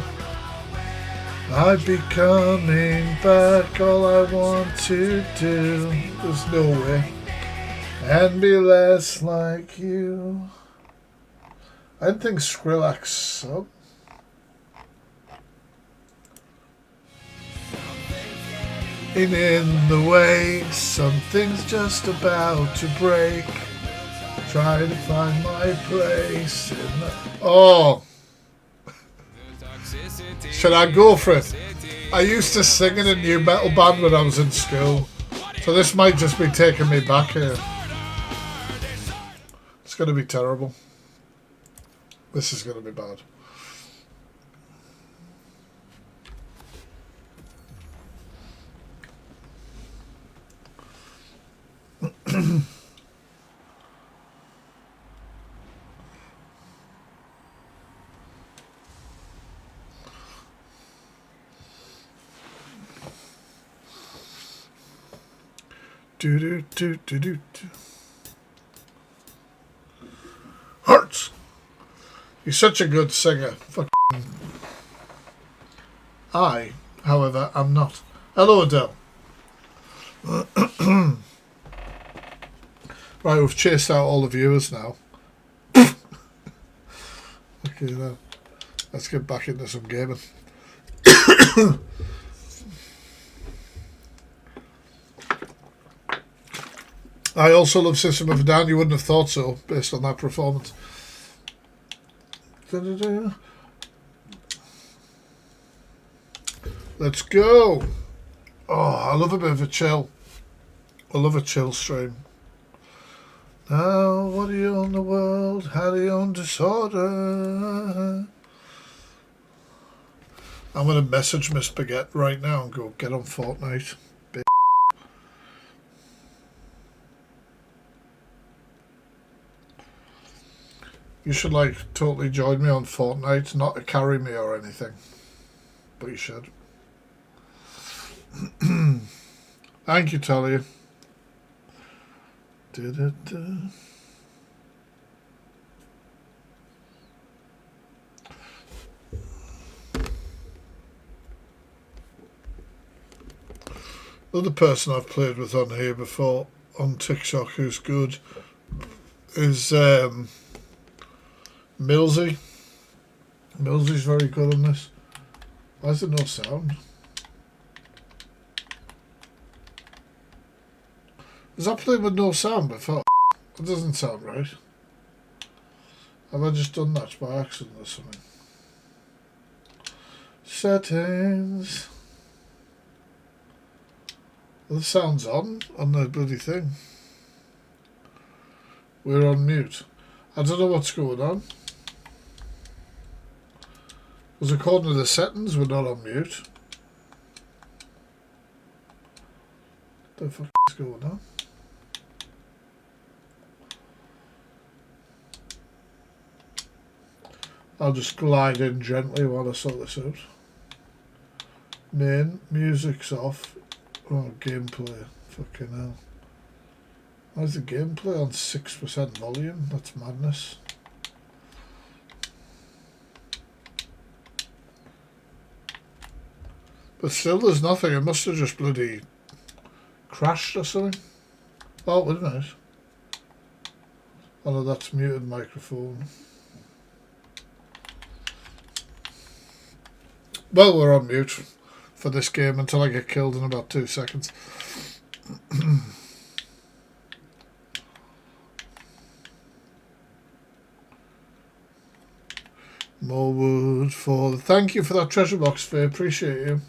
I'd be coming back, all I want to do. There's no way. And be less like you. I didn't think Skrillex sung. In the way, something's just about to break. Try to find my place in the... Oh! Should I go for it? I used to sing in a new metal band when I was in school. So this might just be taking me back here. It's going to be terrible. This is going to be bad. Do do do do do do. Hurts. You're such a good singer. Fucking. I, however, am not. Hello, Adele. Right, we've chased out all the viewers now. Okay, now let's get back into some gaming. I also love System of a Down. You wouldn't have thought so based on that performance. Let's go. Oh, I love a bit of a chill. I love a chill stream. Now, what do you own the world? How do you own disorder? I'm going to message Miss Baguette right now and go get on Fortnite. You should like totally join me on Fortnite, not to carry me or anything, but you should. Thank you, Talia. Another person I've played with on here before on TikTok who's good is Millsy. Millsy's very good on this. Why is there no sound? Was I playing with no sound before? That doesn't sound right. Have I just done that by accident or something? Settings. Well, the sound's on the bloody thing. We're on mute. I don't know what's going on. Because according to the settings, we're not on mute. What the fuck is going on? I'll just glide in gently while I sort this out. Main, music's off. Oh, gameplay. Fucking hell. Why is the gameplay on 6% volume? That's madness. But still, there's nothing. It must have just bloody crashed or something. Oh, wait a minute. Oh no, that's muted microphone. Well, we're on mute for this game until I get killed in about 2 seconds. More wood for... Thank you for that treasure box, Faye. Appreciate you.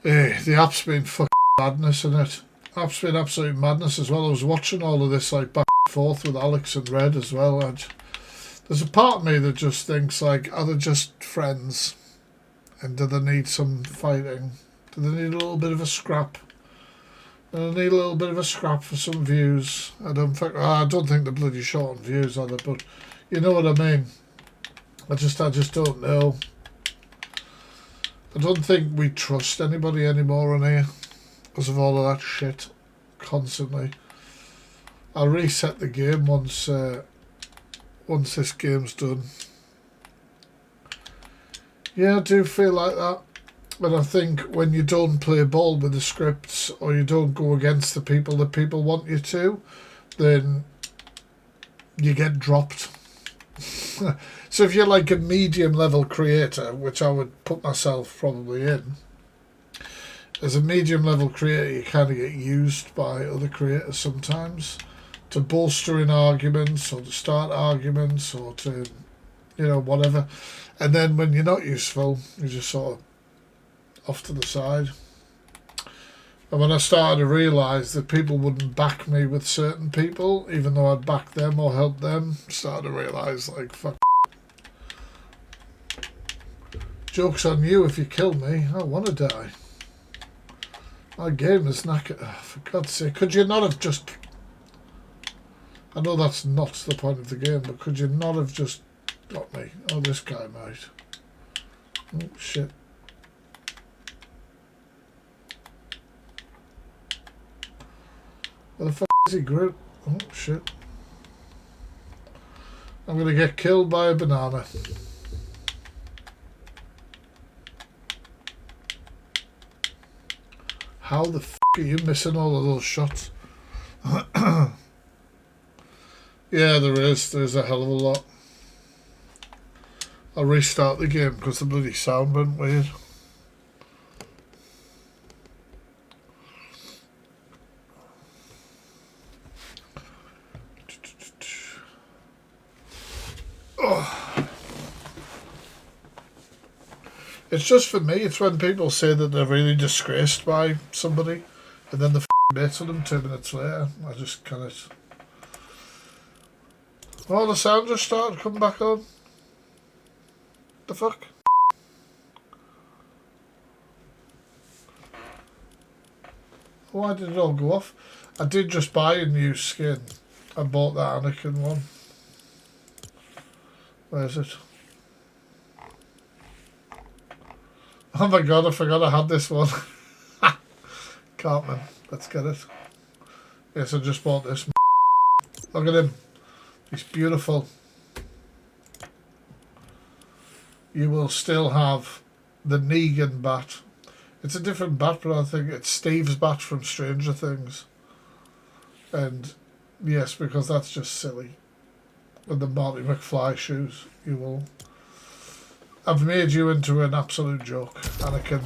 Hey, the app's been fucking madness, isn't it? App's been absolute madness as well. I was watching all of this like back and forth with Alex and Red as well. And there's a part of me that just thinks like, are they just friends? And do they need some fighting? Do they need a little bit of a scrap? Do they need a little bit of a scrap for some views? I don't think they're bloody short on views, are they? But you know what I mean. I just don't know. I don't think we trust anybody anymore on here because of all of that shit constantly. I'll reset the game once this game's done. Yeah, I do feel like that. But I think when you don't play ball with the scripts or you don't go against the people that people want you to, then you get dropped. So if you're like a medium level creator, which I would put myself probably in, as a medium level creator you kind of get used by other creators sometimes to bolster in arguments or to start arguments or to, you know, whatever. And then when you're not useful, you're just sort of off to the side. And when I started to realise that people wouldn't back me with certain people, even though I'd back them or help them, started to realise like, fuck. Joke's on you if you kill me. I want to die. My game is knackered. Oh, for God's sake, could you not have just... I know that's not the point of the game, but could you not have just got me? Oh, this guy might. Oh, shit. Where the fuck is he, Groot? Oh, shit. I'm going to get killed by a banana. How the f*** are you missing all of those shots? Yeah, there is. There's a hell of a lot. I'll restart the game because the bloody sound went weird. Oh. It's just for me, it's when people say that they're really disgraced by somebody and then the mates with them 2 minutes later. I just kind of... Oh, the sound just started coming back on. The fuck? Why did it all go off? I did just buy a new skin. I bought that Anakin one. Where is it? Oh my god, I forgot I had this one. Cartman, let's get it. Yes, I just bought this. Look at him. He's beautiful. You will still have the Negan bat. It's a different bat, but I think it's Steve's bat from Stranger Things. And yes, because that's just silly. And the Marty McFly shoes, you will. I've made you into an absolute joke. Anakin,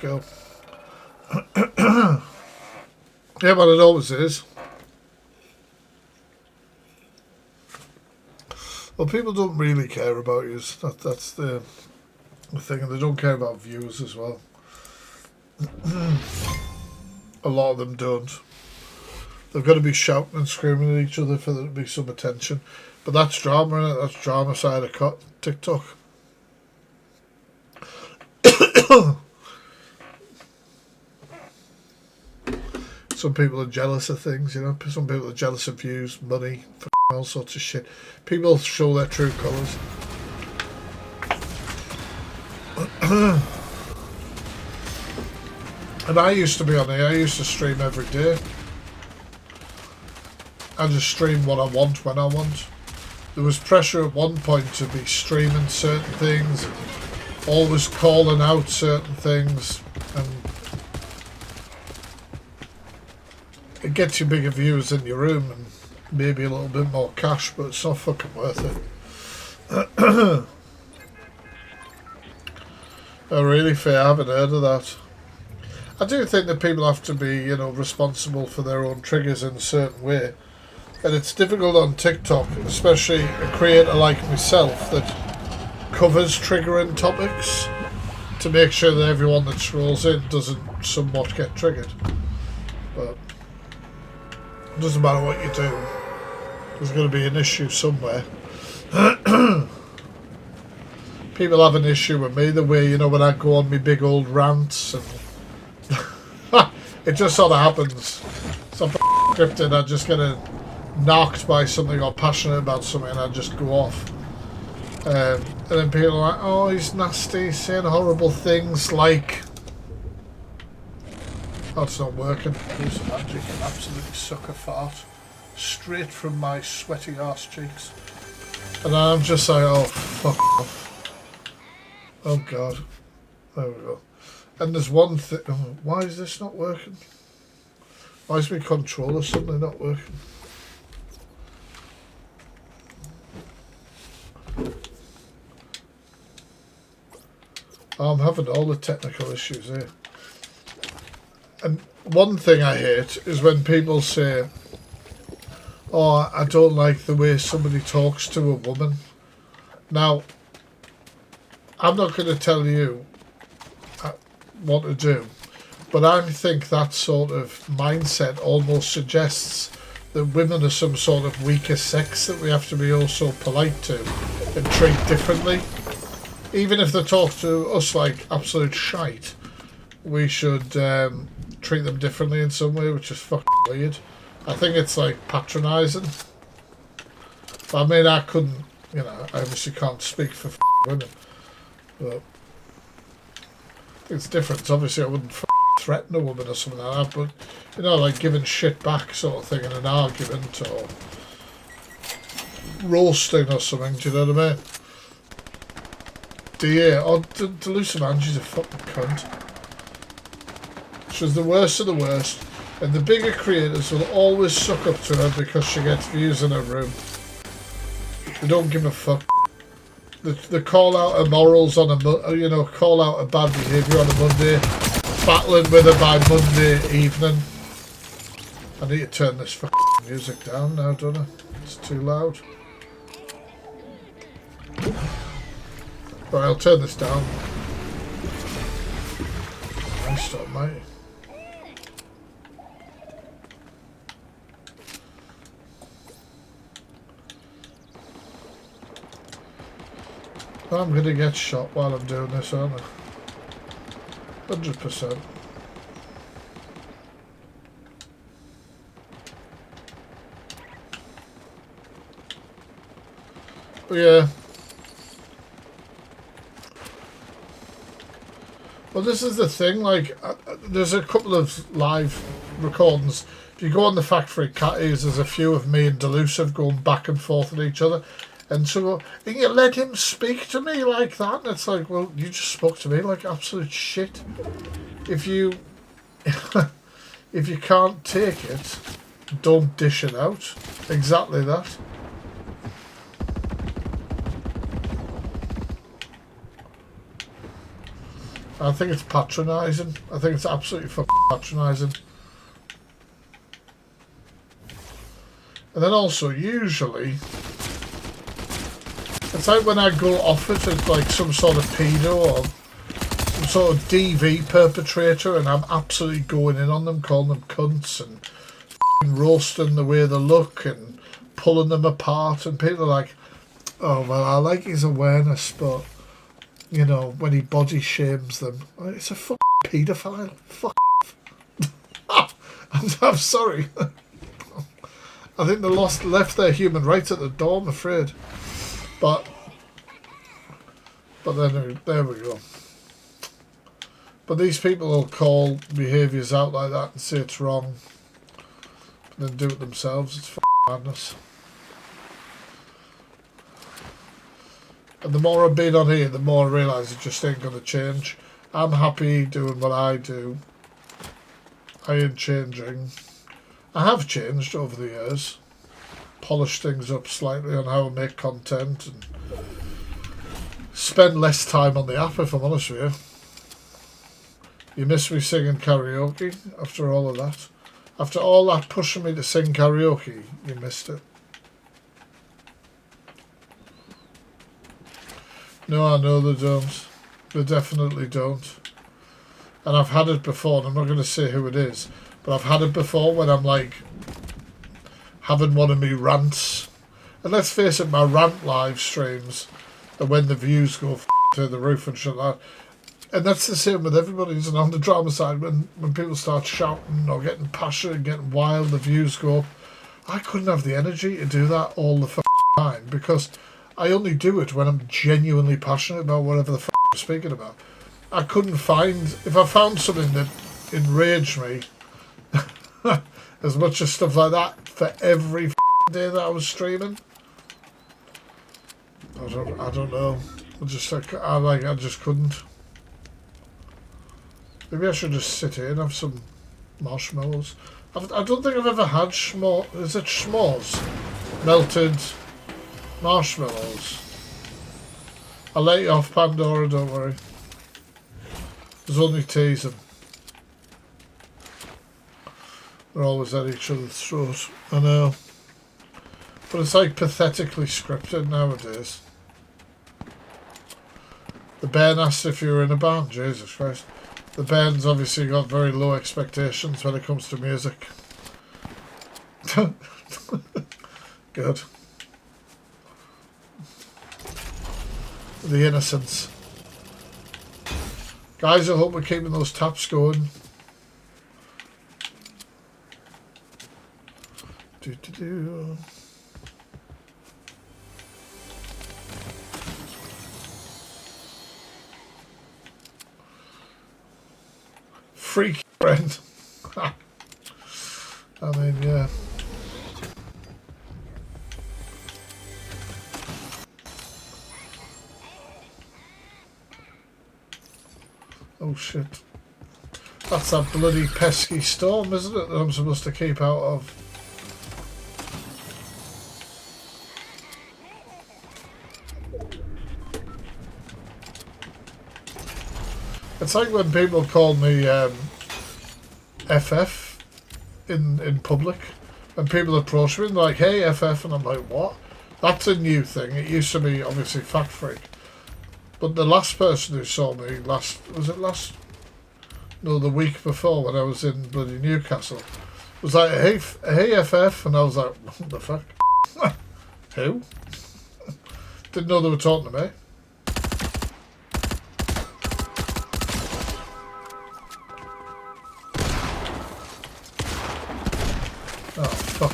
go. Yeah, but it always is. Well, people don't really care about you. That's the thing, and they don't care about views as well. A lot of them don't. They've got to be shouting and screaming at each other for there to be some attention. But that's drama, innit? That's drama side of TikTok. Some people are jealous of things, you know. Some people are jealous of views, money, all sorts of shit. People show their true colours. And I used to be on here. I used to stream every day. I just stream what I want when I want. There was pressure at one point to be streaming certain things, always calling out certain things, and it gets you bigger views in your room and maybe a little bit more cash, but it's not fucking worth it. Oh, really fair? I haven't heard of that. I do think that people have to be, you know, responsible for their own triggers in a certain way. And it's difficult on TikTok, especially a creator like myself that covers triggering topics, to make sure that everyone that scrolls in doesn't somewhat get triggered. But it doesn't matter what you do. There's going to be an issue somewhere. People have an issue with me the way, you know, when I go on my big old rants and it just sort of happens. So I'm scripted, I just get knocked by something or passionate about something and I just go off. And then people are like, oh, he's nasty, he's saying horrible things like... That's not working. Here's some magic, an absolute sucker fart. Straight from my sweaty arse cheeks. And I'm just like, oh, fuck off. Oh god. There we go. And there's one thing... Oh, why is this not working? Why is my controller suddenly not working? I'm having all the technical issues here. And one thing I hate is when people say, oh, I don't like the way somebody talks to a woman. Now, I'm not going to tell you what to do, but I think that sort of mindset almost suggests that women are some sort of weaker sex that we have to be also polite to and treat differently. even if they talk to us like absolute shite, we should treat them differently in some way, which is fucking weird. I think it's like patronising. But I mean, I couldn't, you know, I obviously can't speak for women, but I think it's different. Obviously, I wouldn't threaten a woman or something like that, but you know, like giving shit back sort of thing in an argument or roasting or something. Do you know what I mean? Or Delusive Angie's a fucking cunt. She's the worst of the worst, and the bigger creators will always suck up to her because she gets views in her room. They don't give a fuck. They call out her morals on a, call out her bad behaviour on a Monday, battling with her by Monday evening. I need to turn this fucking music down now, don't I? It's too loud. Right, I'll turn this down. Nice stop, mate. I'm going to get shot while I'm doing this, aren't I? 100%. But yeah. Well, this is the thing, like, there's a couple of live recordings. If you go on the Factory Catties, there's a few of me and Delusive going back and forth at each other. And so, and you let him speak to me like that, and it's like, well, you just spoke to me like absolute shit. If you, if you can't take it, don't dish it out. Exactly that. I think it's patronising. I think it's absolutely fucking patronising. And then also, usually, it's like when I go off it as like some sort of pedo or some sort of DV perpetrator, and I'm absolutely going in on them, calling them cunts and roasting the way they look and pulling them apart, and people are like, oh well, I like his awareness, but you know, when he body shames them, it's a fucking paedophile. Fuck off. I'm sorry. I think they left their human rights at the door, I'm afraid. But then there we go. But these people will call behaviours out like that and say it's wrong, and then do it themselves. It's fucking madness. And the more I've been on here, the more I realise it just ain't going to change. I'm happy doing what I do. I ain't changing. I have changed over the years. Polished things up slightly on how I make content and spend less time on the app, if I'm honest with you. You miss me singing karaoke after all of that. After all that pushing me to sing karaoke, you missed it. No, I know they don't. They definitely don't. And I've had it before, and I'm not going to say who it is, but I've had it before when I'm like having one of me rants. And let's face it, my rant live streams are when the views go through the roof and shit like that. And that's the same with everybody, isn't it? On the drama side, when people start shouting or getting passionate and getting wild, the views go up. I couldn't have the energy to do that all the time, because I only do it when I'm genuinely passionate about whatever the I'm speaking about. I couldn't find, if I found something that enraged me, as much as stuff like that for every day that I was streaming, I don't know. I just couldn't. Maybe I should just sit here and have some marshmallows. I don't think I've ever had is it s'mores? Melted marshmallows. I'll let you off, Pandora, don't worry. There's only teasing. They're always at each other's throats. I know. But it's like pathetically scripted nowadays. The Ben asked if you were in a band. Jesus Christ. The Ben's obviously got very low expectations when it comes to music. Good. The innocence. Guys, I hope we're keeping those taps going. Do. Freak friend. I mean, yeah. Oh shit. That's that bloody pesky storm, isn't it, that I'm supposed to keep out of? It's like when people call me FF in public, and people approach me and they're like, "Hey FF," and I'm like, "What?" That's a new thing. It used to be obviously Fact Freak, but the last person who saw me the week before when I was in bloody Newcastle was like, "Hey FF," and I was like, "What the fuck? Who?" Didn't know they were talking to me. Oh, fuck.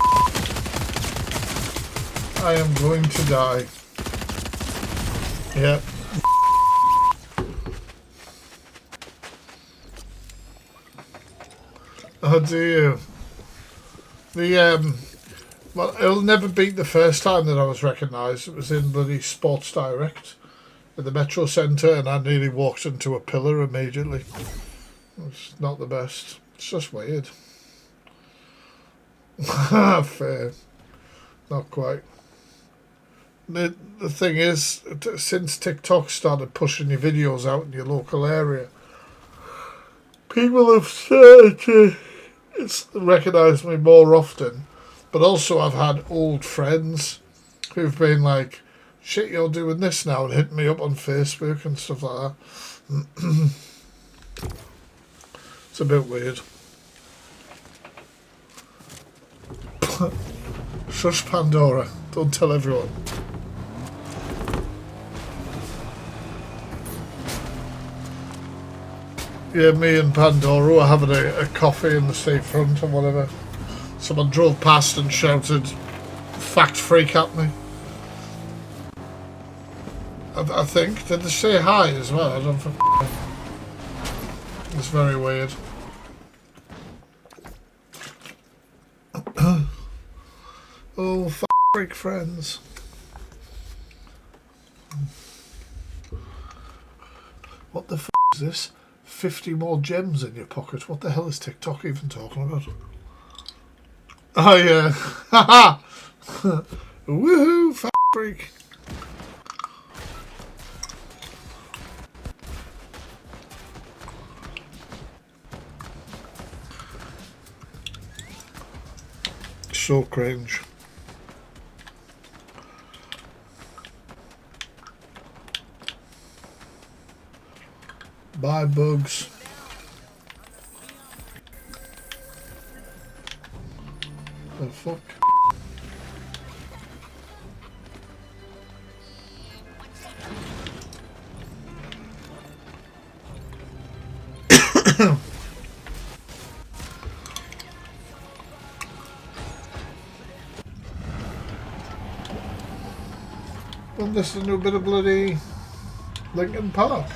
I am going to die. Yep. Oh, do you? Well, it'll never beat the first time that I was recognised. It was in bloody Sports Direct in the Metro Centre, and I nearly walked into a pillar immediately. It's not the best. It's just weird. Fair. Not quite. The thing is, since TikTok started pushing your videos out in your local area, people have started to recognise me more often. But also I've had old friends who've been like, "Shit, you're doing this now," and hit me up on Facebook and stuff like that. It's a bit weird. Shush Pandora. Don't tell everyone. Yeah, me and Pandora were having a coffee in the seafront or whatever. Someone drove past and shouted "Fact Freak" at me. I think. Did they say hi as well? I don't know. It's very weird. Oh, Fact Freak friends. What the f is this? 50 more gems in your pocket. What the hell is TikTok even talking about? Oh yeah. Haha. Woohoo, Fact Freak. So cringe. Bye, bugs. The fuck? Well, this is a new bit of bloody Linkin Park.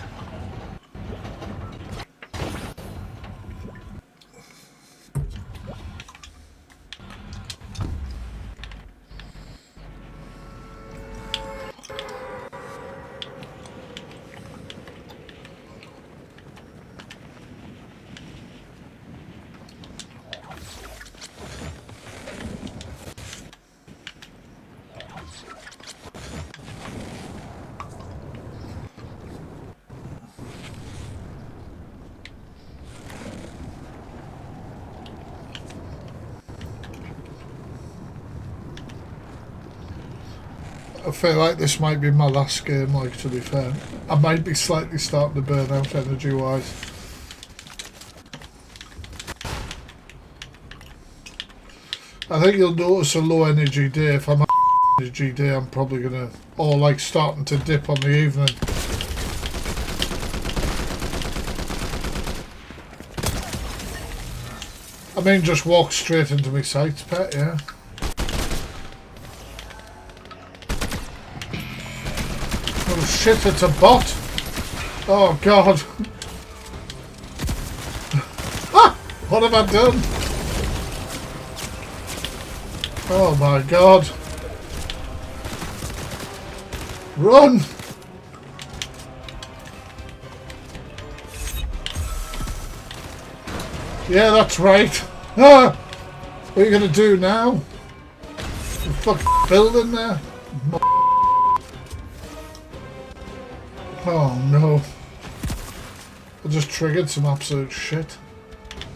I feel like this might be my last game, like, to be fair. I might be slightly starting to burn out energy-wise. I think you'll notice a low energy day. If I'm energy day, I'm probably gonna, or like starting to dip on the evening. I mean, just walk straight into my sights, pet, yeah. Oh shit, it's a bot! Oh god! Ah! What have I done? Oh my god! Run! Yeah, that's right. Ah! What are you going to do now? The fucking building there? Oh no. I just triggered some absolute shit.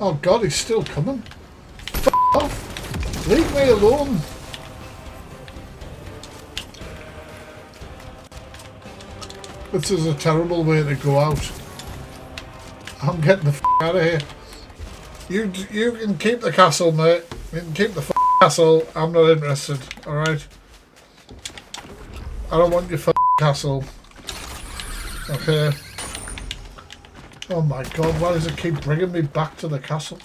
Oh god, he's still coming. F off. Leave me alone. This is a terrible way to go out. I'm getting the f out of here. You can keep the castle, mate. You can keep the f castle. I'm not interested. Alright? I don't want your f castle. Okay. Oh my god, why does it keep bringing me back to the castle?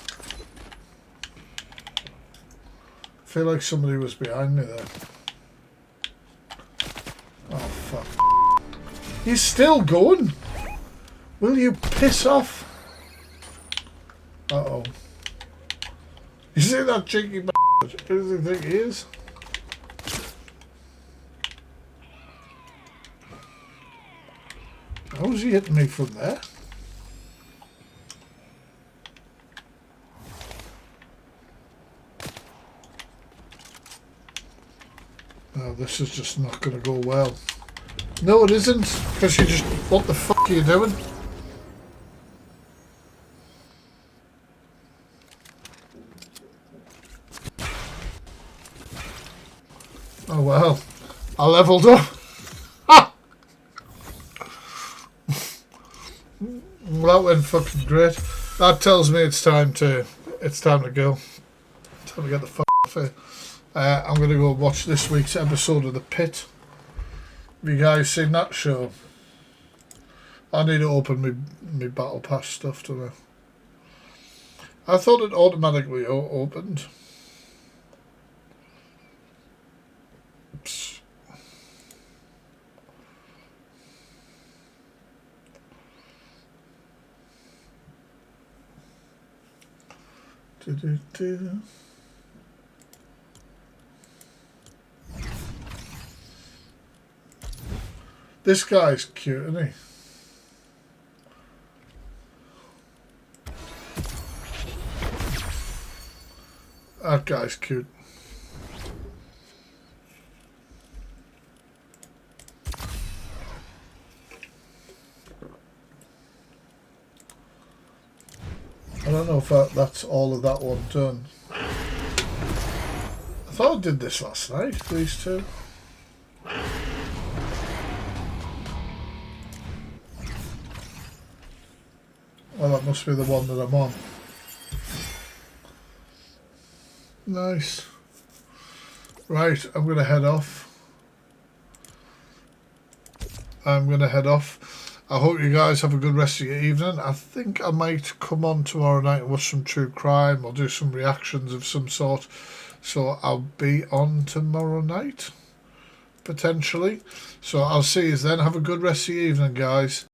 I feel like somebody was behind me there. Oh fuck. He's still going? Will you piss off? Uh-oh. You see that cheeky bastard? Who does he think he is? How is he hitting me from there? Oh, this is just not going to go well. No, it isn't. Because you just... What the fuck are you doing? Oh well, I leveled up. Ha! That went fucking great. That tells me it's time to go. Time to get the fuck off here. I'm gonna go watch this week's episode of The Pit. Have you guys seen that show? I need to open my Battle Pass stuff to I thought it automatically opened. Oops. This guy's cute, isn't he? That guy's cute. I don't know if that's all of that one done. I thought I did this last night, these two. Well, that must be the one that I'm on. Nice. Right, I'm going to head off. I hope you guys have a good rest of your evening. I think I might come on tomorrow night and watch some true crime or do some reactions of some sort. So I'll be on tomorrow night, potentially. So I'll see you then. Have a good rest of your evening, guys.